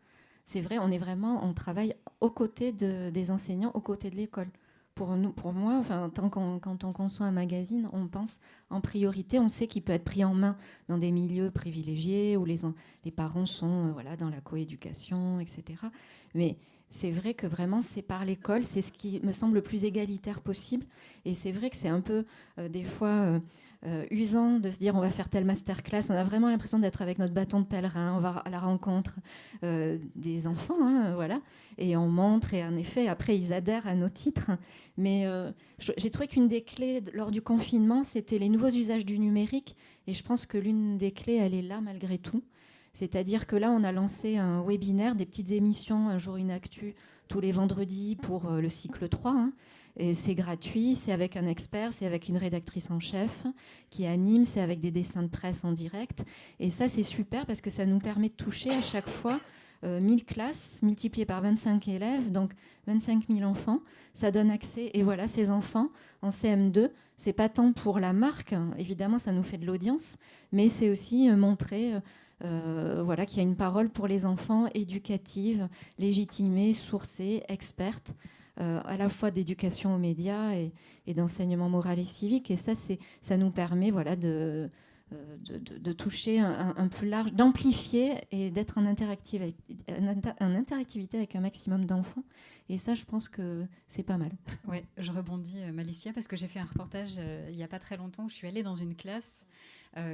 C'est vrai, on travaille aux côtés des enseignants, aux côtés de l'école. Pour moi, enfin, quand on conçoit un magazine, on pense en priorité, on sait qu'il peut être pris en main dans des milieux privilégiés où les parents sont dans la coéducation, etc. Mais c'est vrai que vraiment, c'est par l'école, c'est ce qui me semble le plus égalitaire possible. Et c'est vrai que c'est un peu, des fois, usant de se dire on va faire telle masterclass. On a vraiment l'impression d'être avec notre bâton de pèlerin. On va à la rencontre des enfants, voilà. Et on montre, et en effet, après, ils adhèrent à nos titres. Mais j'ai trouvé qu'une des clés lors du confinement, c'était les nouveaux usages du numérique. Et je pense que l'une des clés, elle est là malgré tout. C'est-à-dire que là, on a lancé un webinaire, des petites émissions, un jour une actu, tous les vendredis pour le cycle 3. Et c'est gratuit, c'est avec un expert, c'est avec une rédactrice en chef qui anime, c'est avec des dessins de presse en direct. Et ça, c'est super parce que ça nous permet de toucher à chaque fois 1000 classes multipliées par 25 élèves, donc 25 000 enfants. Ça donne accès, et voilà, ces enfants en CM2, c'est pas tant pour la marque, évidemment, ça nous fait de l'audience, mais c'est aussi montrer qu'il y a une parole pour les enfants, éducative, légitimée, sourcée, experte, à la fois d'éducation aux médias et d'enseignement moral et civique. Et ça nous permet de toucher un plus large, d'amplifier et d'être en interactivité avec un maximum d'enfants. Et ça, je pense que c'est pas mal. Ouais, je rebondis, Malicia, parce que j'ai fait un reportage il n'y a pas très longtemps où je suis allée dans une classe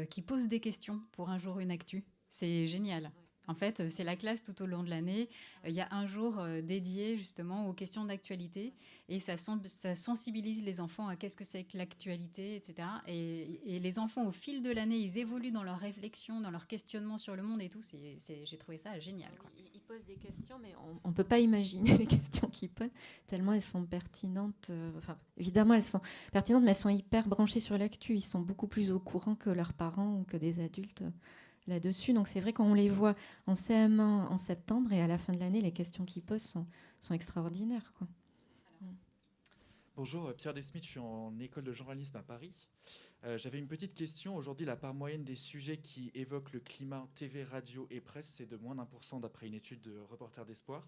qui pose des questions pour un jour une actu. C'est génial. En fait, c'est la classe tout au long de l'année. Il y a un jour dédié justement aux questions d'actualité et ça sensibilise les enfants à qu'est-ce que c'est que l'actualité, etc. Et les enfants, au fil de l'année, ils évoluent dans leur réflexion, dans leur questionnement sur le monde et tout. J'ai trouvé ça génial, quoi. Ils posent des questions, mais on ne peut pas imaginer les questions qu'ils posent, tellement elles sont pertinentes. Évidemment, elles sont pertinentes, mais elles sont hyper branchées sur l'actu. Ils sont beaucoup plus au courant que leurs parents ou que des adultes là-dessus. Donc c'est vrai qu'on les voit en CM1 en septembre et à la fin de l'année, les questions qu'ils posent sont extraordinaires, quoi. Bonjour, Pierre Desmith, je suis en école de journalisme à Paris. J'avais une petite question. Aujourd'hui, la part moyenne des sujets qui évoquent le climat TV, radio et presse, c'est de moins d'1% d'après une étude de Reporters d'Espoir.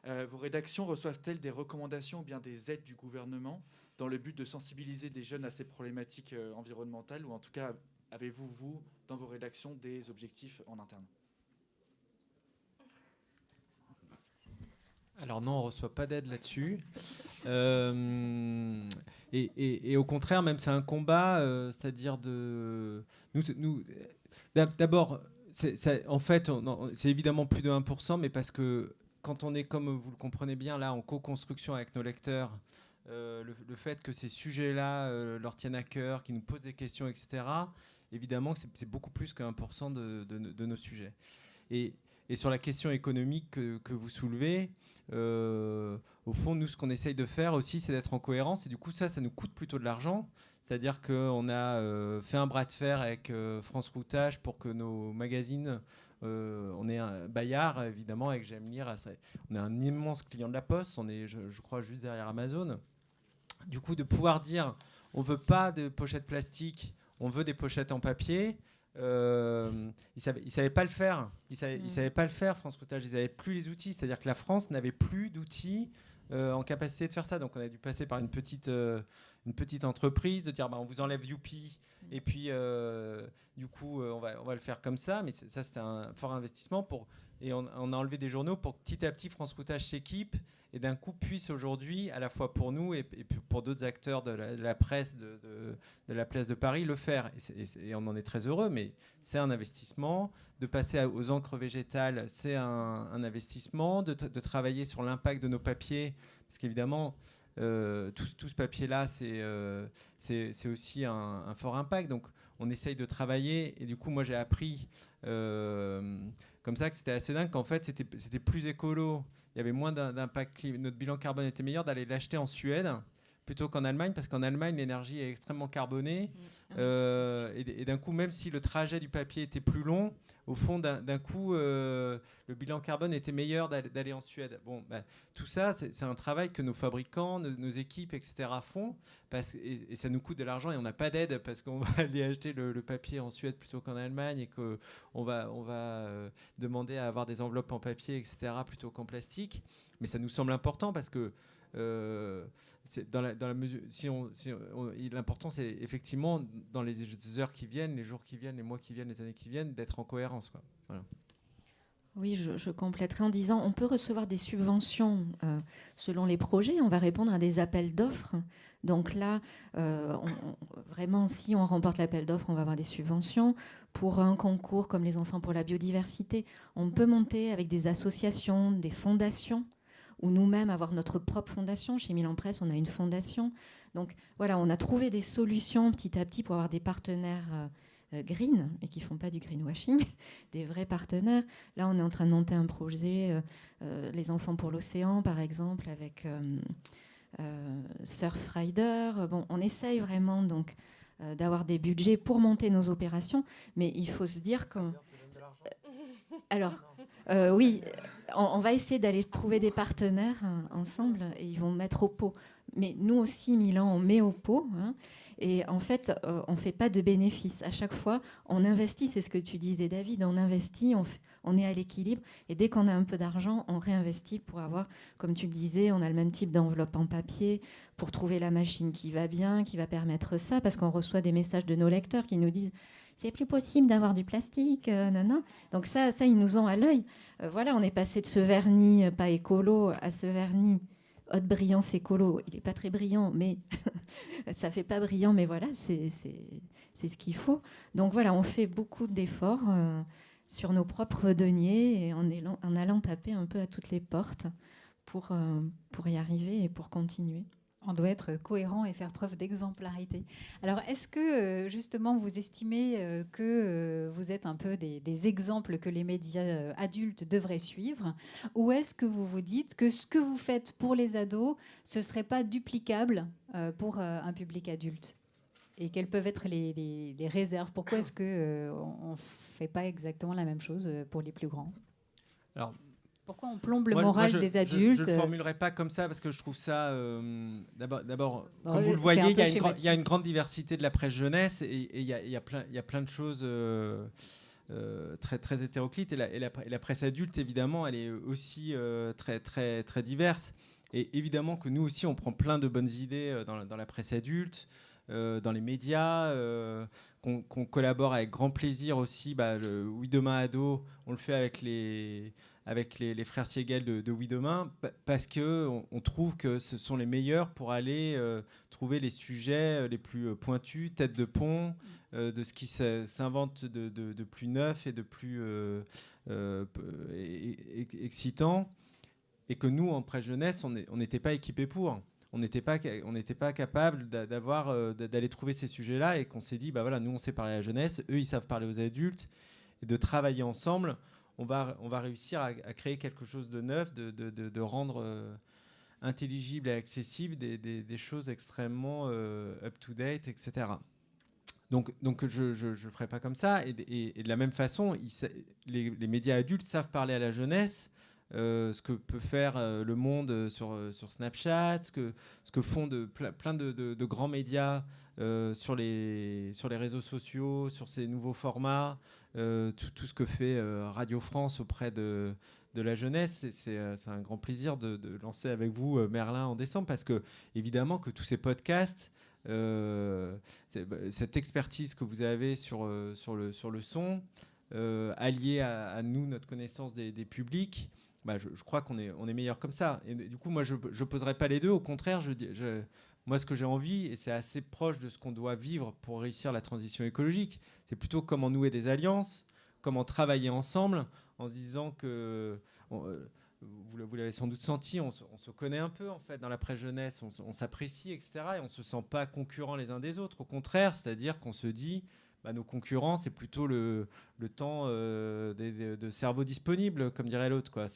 Vos rédactions reçoivent-elles des recommandations ou bien des aides du gouvernement dans le but de sensibiliser les jeunes à ces problématiques environnementales, ou en tout cas, avez-vous, vous, dans vos rédactions, des objectifs en interne ? Alors non, on ne reçoit pas d'aide là-dessus. Et au contraire, même c'est un combat, c'est-à-dire de... Nous, d'abord, en fait, c'est évidemment plus de 1%, mais parce que quand on est, comme vous le comprenez bien, là, en co-construction avec nos lecteurs, le fait que ces sujets-là leur tiennent à cœur, qu'ils nous posent des questions, etc., évidemment que c'est beaucoup plus que 1% de nos sujets. Et sur la question économique que vous soulevez, au fond, nous, ce qu'on essaye de faire aussi, c'est d'être en cohérence. Et du coup, ça nous coûte plutôt de l'argent. C'est-à-dire qu'on a fait un bras de fer avec France Routage pour que nos magazines... on est un Bayard, évidemment, avec J'aime lire. On est un immense client de la Poste. On est, je crois, juste derrière Amazon. Du coup, de pouvoir dire, on ne veut pas de pochettes plastiques, on veut des pochettes en papier. ils savaient pas le faire. Ils savaient pas le faire, France Routage. Ils n'avaient plus les outils. C'est-à-dire que la France n'avait plus d'outils en capacité de faire ça. Donc on a dû passer par une petite entreprise, de dire on vous enlève Youpi, et puis du coup on va le faire comme ça. Mais ça, c'était un fort investissement. Et on a enlevé des journaux pour que petit à petit France Routage s'équipe et d'un coup puisse aujourd'hui, à la fois pour nous et pour d'autres acteurs de la presse de la place de Paris, le faire. Et on en est très heureux, mais c'est un investissement. De passer aux encres végétales, c'est un investissement. De travailler sur l'impact de nos papiers, parce qu'évidemment, tout ce papier-là, c'est aussi un fort impact. Donc on essaye de travailler, et du coup, moi j'ai appris comme ça que c'était assez dingue, qu'en fait c'était plus écolo, il y avait moins d'impact, notre bilan carbone était meilleur d'aller l'acheter en Suède plutôt qu'en Allemagne, parce qu'en Allemagne l'énergie est extrêmement carbonée, et d'un coup, même si le trajet du papier était plus long, au fond d'un coup le bilan carbone était meilleur d'aller en Suède. Bon, tout ça c'est un travail que nos fabricants, nos équipes, etc. font, et ça nous coûte de l'argent, et on n'a pas d'aide parce qu'on va aller acheter le papier en Suède plutôt qu'en Allemagne, et qu'on va demander à avoir des enveloppes en papier, etc. plutôt qu'en plastique. Mais ça nous semble important parce que dans la mesure, l'important c'est effectivement dans les heures qui viennent, les jours qui viennent, les mois qui viennent, les années qui viennent, d'être en cohérence, quoi. Voilà. Oui, je compléterai en disant on peut recevoir des subventions selon les projets. On va répondre à des appels d'offres. Donc là, vraiment, si on remporte l'appel d'offres, on va avoir des subventions. Pour un concours comme les enfants pour la biodiversité, on peut monter avec des associations, des fondations, ou nous-mêmes avoir notre propre fondation. Chez Milan Presse, on a une fondation. Donc voilà, on a trouvé des solutions petit à petit pour avoir des partenaires green, et qui ne font pas du greenwashing, des vrais partenaires. Là, on est en train de monter un projet, les enfants pour l'océan, par exemple, avec Surfrider. Bon, on essaye vraiment donc d'avoir des budgets pour monter nos opérations, mais il faut se dire que... Alors, oui, on va essayer d'aller trouver des partenaires ensemble, et ils vont mettre au pot. Mais nous aussi, Milan, on met au pot, et en fait, on ne fait pas de bénéfices. À chaque fois, on investit, c'est ce que tu disais, David, on investit, on est à l'équilibre, et dès qu'on a un peu d'argent, on réinvestit pour avoir, comme tu le disais, on a le même type d'enveloppe en papier, pour trouver la machine qui va bien, qui va permettre ça, parce qu'on reçoit des messages de nos lecteurs qui nous disent « c'est plus possible d'avoir du plastique, non. » Donc ça, ils nous ont à l'œil. Voilà, on est passé de ce vernis pas écolo à ce vernis haute brillance écolo. Il n'est pas très brillant, mais ça ne fait pas brillant, mais voilà, c'est ce qu'il faut. Donc voilà, on fait beaucoup d'efforts sur nos propres deniers, et en allant taper un peu à toutes les portes pour y arriver et pour continuer. On doit être cohérent et faire preuve d'exemplarité. Alors, est-ce que, justement, vous estimez que vous êtes un peu des exemples que les médias adultes devraient suivre, ou est-ce que vous vous dites que ce que vous faites pour les ados, ce ne serait pas duplicable pour un public adulte ? Et quelles peuvent être les réserves ? Pourquoi est-ce qu'on ne fait pas exactement la même chose pour les plus grands ? Alors, pourquoi on plombe le moral des adultes ? Je ne le formulerai pas comme ça, parce que je trouve ça... D'abord, comme vous le voyez, il y a une grande diversité de la presse jeunesse, et il y a plein de choses très, très hétéroclites. Et la presse adulte, évidemment, elle est aussi très, très, très diverse. Et évidemment que nous aussi, on prend plein de bonnes idées dans la presse adulte, dans les médias, qu'on collabore avec grand plaisir aussi. Le Oui Demain Ado, on le fait avec les frères Siegel de Oui Demain, parce qu'on trouve que ce sont les meilleurs pour aller trouver les sujets les plus pointus, tête de pont, de ce qui s'invente de plus neuf et de plus excitant, et que nous, en presse jeunesse, on n'était pas équipés pour. On n'était pas capable d'aller trouver ces sujets-là, et qu'on s'est dit, voilà, nous, on sait parler à la jeunesse, eux, ils savent parler aux adultes, et de travailler ensemble, on va réussir à créer quelque chose de neuf, de rendre intelligible et accessible des choses extrêmement up-to-date, etc. Donc je ne le ferai pas comme ça. Et de la même façon, les médias adultes savent parler à la jeunesse ce que peut faire Le Monde sur Snapchat, ce que font plein de grands médias sur les réseaux sociaux, sur ces nouveaux formats, tout ce que fait Radio France auprès de la jeunesse. C'est un grand plaisir de lancer avec vous Merlin en décembre, parce que évidemment que tous ces podcasts, cette expertise que vous avez sur le son, alliée à nous, notre connaissance des publics, je crois qu'on est meilleur comme ça. Et du coup, moi, je ne poserai pas les deux. Au contraire, moi, ce que j'ai envie, et c'est assez proche de ce qu'on doit vivre pour réussir la transition écologique, c'est plutôt comment nouer des alliances, comment travailler ensemble, en se disant que... vous l'avez sans doute senti, on se connaît un peu en fait dans la presse jeunesse, on s'apprécie, etc. Et on ne se sent pas concurrents les uns des autres. Au contraire, c'est-à-dire qu'on se dit, nos concurrents, c'est plutôt le temps de cerveau disponible, comme dirait l'autre, quoi.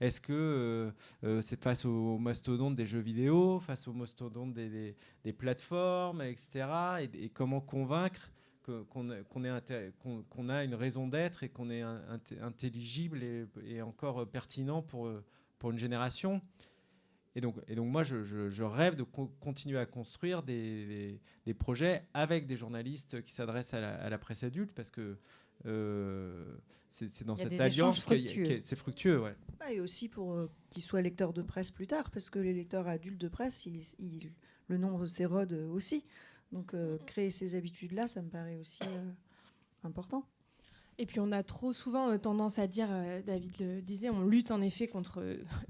Est-ce que c'est face aux mastodontes des jeux vidéo, face aux mastodontes des plateformes, etc. Et comment convaincre qu'on a une raison d'être et qu'on est intelligible et encore pertinent pour une génération. Et donc moi, je rêve de continuer à construire des projets avec des journalistes qui s'adressent à la presse adulte, parce que c'est dans cette alliance que c'est fructueux. Ouais. Et aussi pour qu'ils soient lecteurs de presse plus tard, parce que les lecteurs adultes de presse, le nombre s'érode aussi. Donc créer ces habitudes-là, ça me paraît aussi important. Et puis on a trop souvent tendance à dire, David le disait, on lutte en effet contre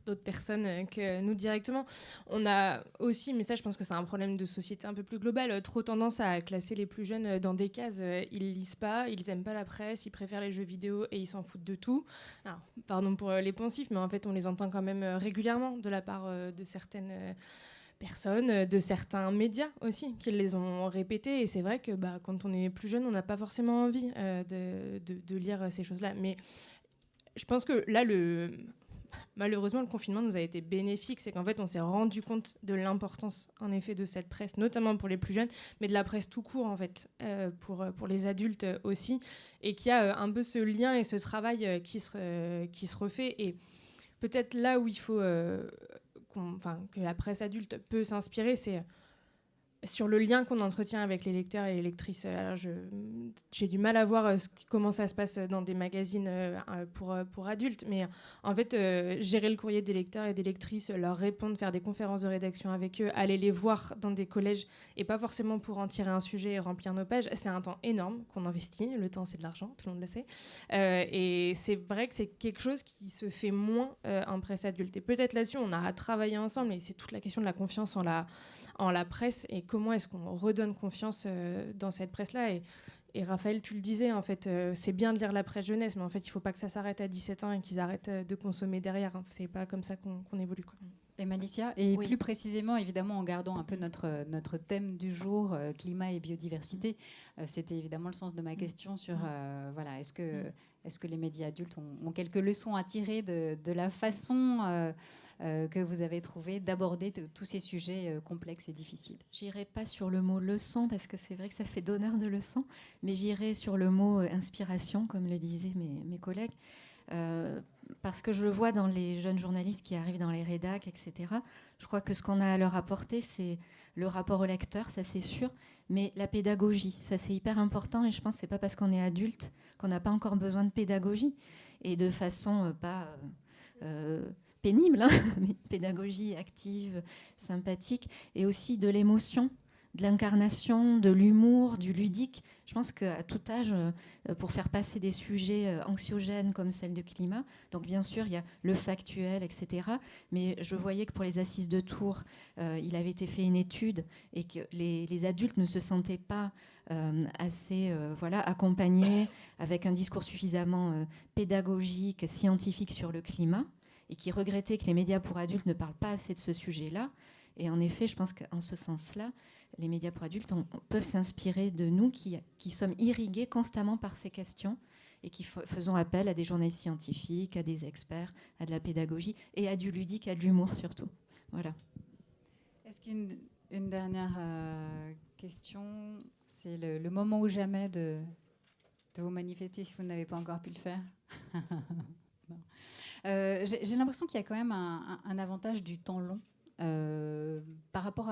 d'autres personnes que nous directement. On a aussi, mais ça je pense que c'est un problème de société un peu plus global, trop tendance à classer les plus jeunes dans des cases. Ils lisent pas, ils aiment pas la presse, ils préfèrent les jeux vidéo et ils s'en foutent de tout. Alors, pardon pour les poncifs, mais en fait on les entend quand même régulièrement de la part de certaines... personnes, de certains médias aussi, qui les ont répétés. Et c'est vrai que quand on est plus jeune, on n'a pas forcément envie de lire ces choses-là. Mais je pense que là, malheureusement, le confinement nous a été bénéfique. C'est qu'en fait, on s'est rendu compte de l'importance, en effet, de cette presse, notamment pour les plus jeunes, mais de la presse tout court, en fait, pour les adultes aussi. Et qu'il y a un peu ce lien et ce travail qui se refait. Et peut-être là où il faut... que la presse adulte peut s'inspirer, c'est sur le lien qu'on entretient avec les lecteurs et les lectrices. Alors j'ai du mal à voir comment ça se passe dans des magazines pour adultes, mais en fait, gérer le courrier des lecteurs et des lectrices, leur répondre, faire des conférences de rédaction avec eux, aller les voir dans des collèges, et pas forcément pour en tirer un sujet et remplir nos pages, c'est un temps énorme qu'on investit. Le temps, c'est de l'argent, tout le monde le sait. Et c'est vrai que c'est quelque chose qui se fait moins en presse adulte. Et peut-être là-dessus, on a à travailler ensemble, et c'est toute la question de la confiance en la presse, et comment est-ce qu'on redonne confiance dans cette presse-là. Et Raphaël, tu le disais, en fait, c'est bien de lire la presse jeunesse, mais en fait, il ne faut pas que ça s'arrête à 17 ans et qu'ils arrêtent de consommer derrière. Hein. C'est pas comme ça qu'on évolue, quoi. Et Malicia, et oui, plus précisément, évidemment, en gardant un peu notre thème du jour, climat et biodiversité, c'était évidemment le sens de ma question sur, voilà, est-ce que les médias adultes ont quelques leçons à tirer de la façon que vous avez trouvé d'aborder tous ces sujets complexes et difficiles? J'irai pas sur le mot leçon, parce que c'est vrai que ça fait donneur de leçons, mais j'irai sur le mot inspiration, comme le disaient mes collègues. Parce que je vois dans les jeunes journalistes qui arrivent dans les rédacs, etc., je crois que ce qu'on a à leur apporter, c'est le rapport au lecteur, ça c'est sûr, mais la pédagogie, ça c'est hyper important, et je pense que c'est pas parce qu'on est adulte qu'on n'a pas encore besoin de pédagogie, et de façon pas pénible, hein, mais pédagogie active, sympathique, et aussi de l'émotion, de l'incarnation, de l'humour, du ludique. Je pense qu'à tout âge, pour faire passer des sujets anxiogènes comme celle du climat, donc bien sûr, il y a le factuel, etc. Mais je voyais que pour les assises de Tours, il avait été fait une étude et que les adultes ne se sentaient pas assez accompagnés avec un discours suffisamment pédagogique, scientifique sur le climat, et qui regrettaient que les médias pour adultes ne parlent pas assez de ce sujet-là. Et en effet, je pense qu'en ce sens-là, les médias pour adultes peuvent s'inspirer de nous qui sommes irrigués constamment par ces questions et qui faisons appel à des journalistes scientifiques, à des experts, à de la pédagogie et à du ludique, à de l'humour surtout. Voilà. Est-ce qu'une dernière question, c'est le moment ou jamais de vous manifester si vous n'avez pas encore pu le faire? J'ai l'impression qu'il y a quand même un avantage du temps long par rapport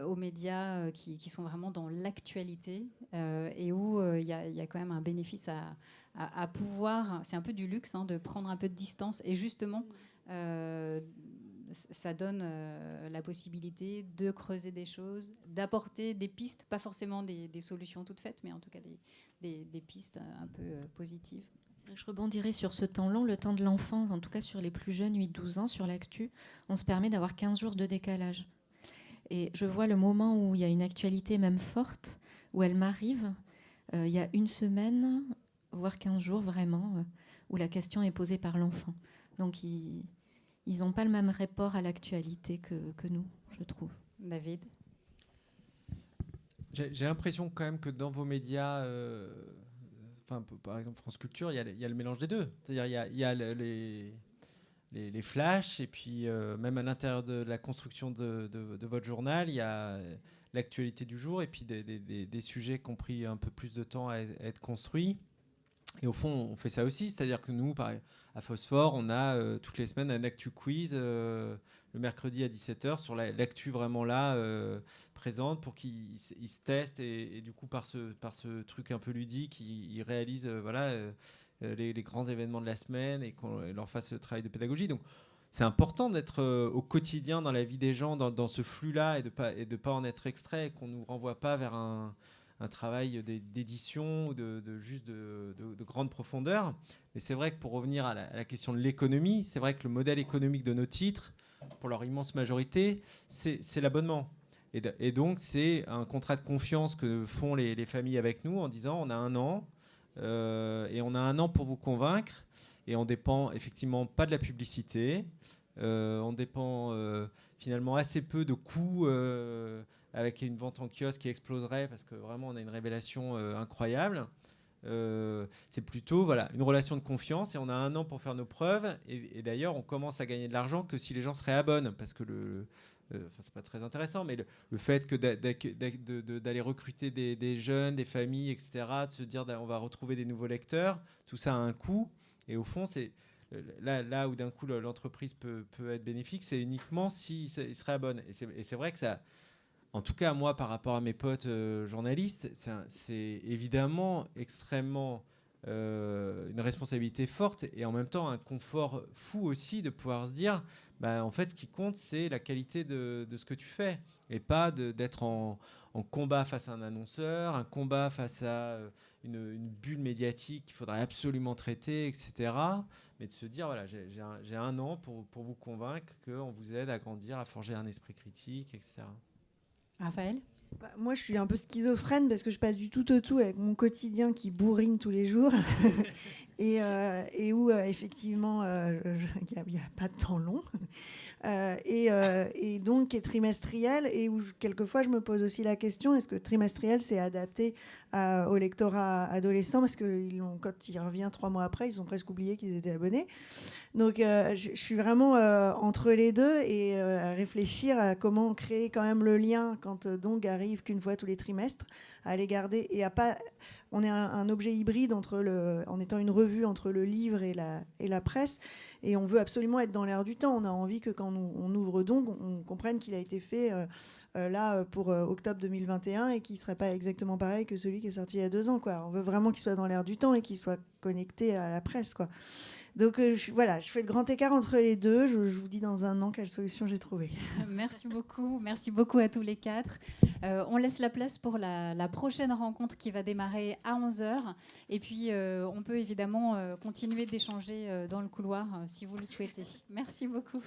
aux médias qui sont vraiment dans l'actualité et où il y a quand même un bénéfice à pouvoir, c'est un peu du luxe, de prendre un peu de distance. Et justement, ça donne la possibilité de creuser des choses, d'apporter des pistes, pas forcément des solutions toutes faites, mais en tout cas des pistes un peu positives. Je rebondirai sur ce temps long, le temps de l'enfant, en tout cas sur les plus jeunes, 8-12 ans, sur l'actu, on se permet d'avoir 15 jours de décalage. Et je vois le moment où il y a une actualité même forte, où elle m'arrive, il y a une semaine, voire 15 jours vraiment, où la question est posée par l'enfant. Donc ils n'ont pas le même rapport à l'actualité que nous, je trouve. David ? J'ai l'impression quand même que dans vos médias... par exemple, France Culture, il y a le mélange des deux. C'est-à-dire il y a les flashs, et puis même à l'intérieur de la construction de votre journal, il y a l'actualité du jour, et puis des sujets qui ont pris un peu plus de temps à être construits. Et au fond, on fait ça aussi. C'est-à-dire que nous, à Phosphore, on a toutes les semaines un actu quiz le mercredi à 17h sur l'actu vraiment là présente, pour qu'ils se testent et du coup par ce truc un peu ludique, ils réalisent les grands événements de la semaine et qu'on leur fasse le travail de pédagogie. Donc c'est important d'être au quotidien dans la vie des gens, dans ce flux-là, et de pas en être extrait, qu'on nous renvoie pas vers un travail d'édition ou de grande profondeur. Mais c'est vrai que pour revenir à la question de l'économie, c'est vrai que le modèle économique de nos titres, pour leur immense majorité, c'est l'abonnement. Et donc, c'est un contrat de confiance que font les familles avec nous en disant on a 1 an et on a 1 an pour vous convaincre, et on dépend effectivement pas de la publicité, on dépend finalement assez peu de coûts avec une vente en kiosque qui exploserait parce que vraiment on a une révélation incroyable. C'est plutôt une relation de confiance, et on a 1 an pour faire nos preuves, et d'ailleurs on commence à gagner de l'argent que si les gens se réabonnent, parce que c'est pas très intéressant, mais le fait que d'aller recruter des jeunes, des familles, etc., de se dire on va retrouver des nouveaux lecteurs, tout ça a un coût, et au fond c'est là où d'un coup l'entreprise peut être bénéfique, c'est uniquement s'ils se réabonnent. Et c'est vrai que ça, en tout cas moi par rapport à mes potes journalistes, c'est évidemment extrêmement une responsabilité forte, et en même temps un confort fou aussi de pouvoir se dire en fait ce qui compte c'est la qualité de ce que tu fais, et pas d'être en combat face à un annonceur, un combat face à une bulle médiatique qu'il faudrait absolument traiter, etc. Mais de se dire j'ai 1 an pour vous convaincre qu'on vous aide à grandir, à forger un esprit critique, etc. Raphaël ? Moi, je suis un peu schizophrène parce que je passe du tout au tout avec mon quotidien qui bourrine tous les jours et où effectivement il n'y a pas de temps long et donc qui est trimestriel, et où quelquefois je me pose aussi la question, est-ce que trimestriel c'est adapté au lectorat adolescent, parce que quand il revient 3 mois après, ils ont presque oublié qu'ils étaient abonnés. Donc je suis vraiment entre les deux, et à réfléchir à comment créer quand même le lien quand donc arrive qu'une fois tous les trimestres, à les garder et à pas... On est un objet hybride en étant une revue entre le livre et la presse, et on veut absolument être dans l'air du temps. On a envie que quand on ouvre donc, on comprenne qu'il a été fait là pour octobre 2021, et qu'il ne serait pas exactement pareil que celui qui est sorti il y a 2 ans, quoi. On veut vraiment qu'il soit dans l'air du temps et qu'il soit connecté à la presse, quoi. Donc je fais le grand écart entre les deux. Je vous dis dans 1 an quelle solution j'ai trouvée. Merci beaucoup à tous les 4. On laisse la place pour la prochaine rencontre qui va démarrer à 11h. Et puis on peut évidemment continuer d'échanger dans le couloir si vous le souhaitez. Merci beaucoup.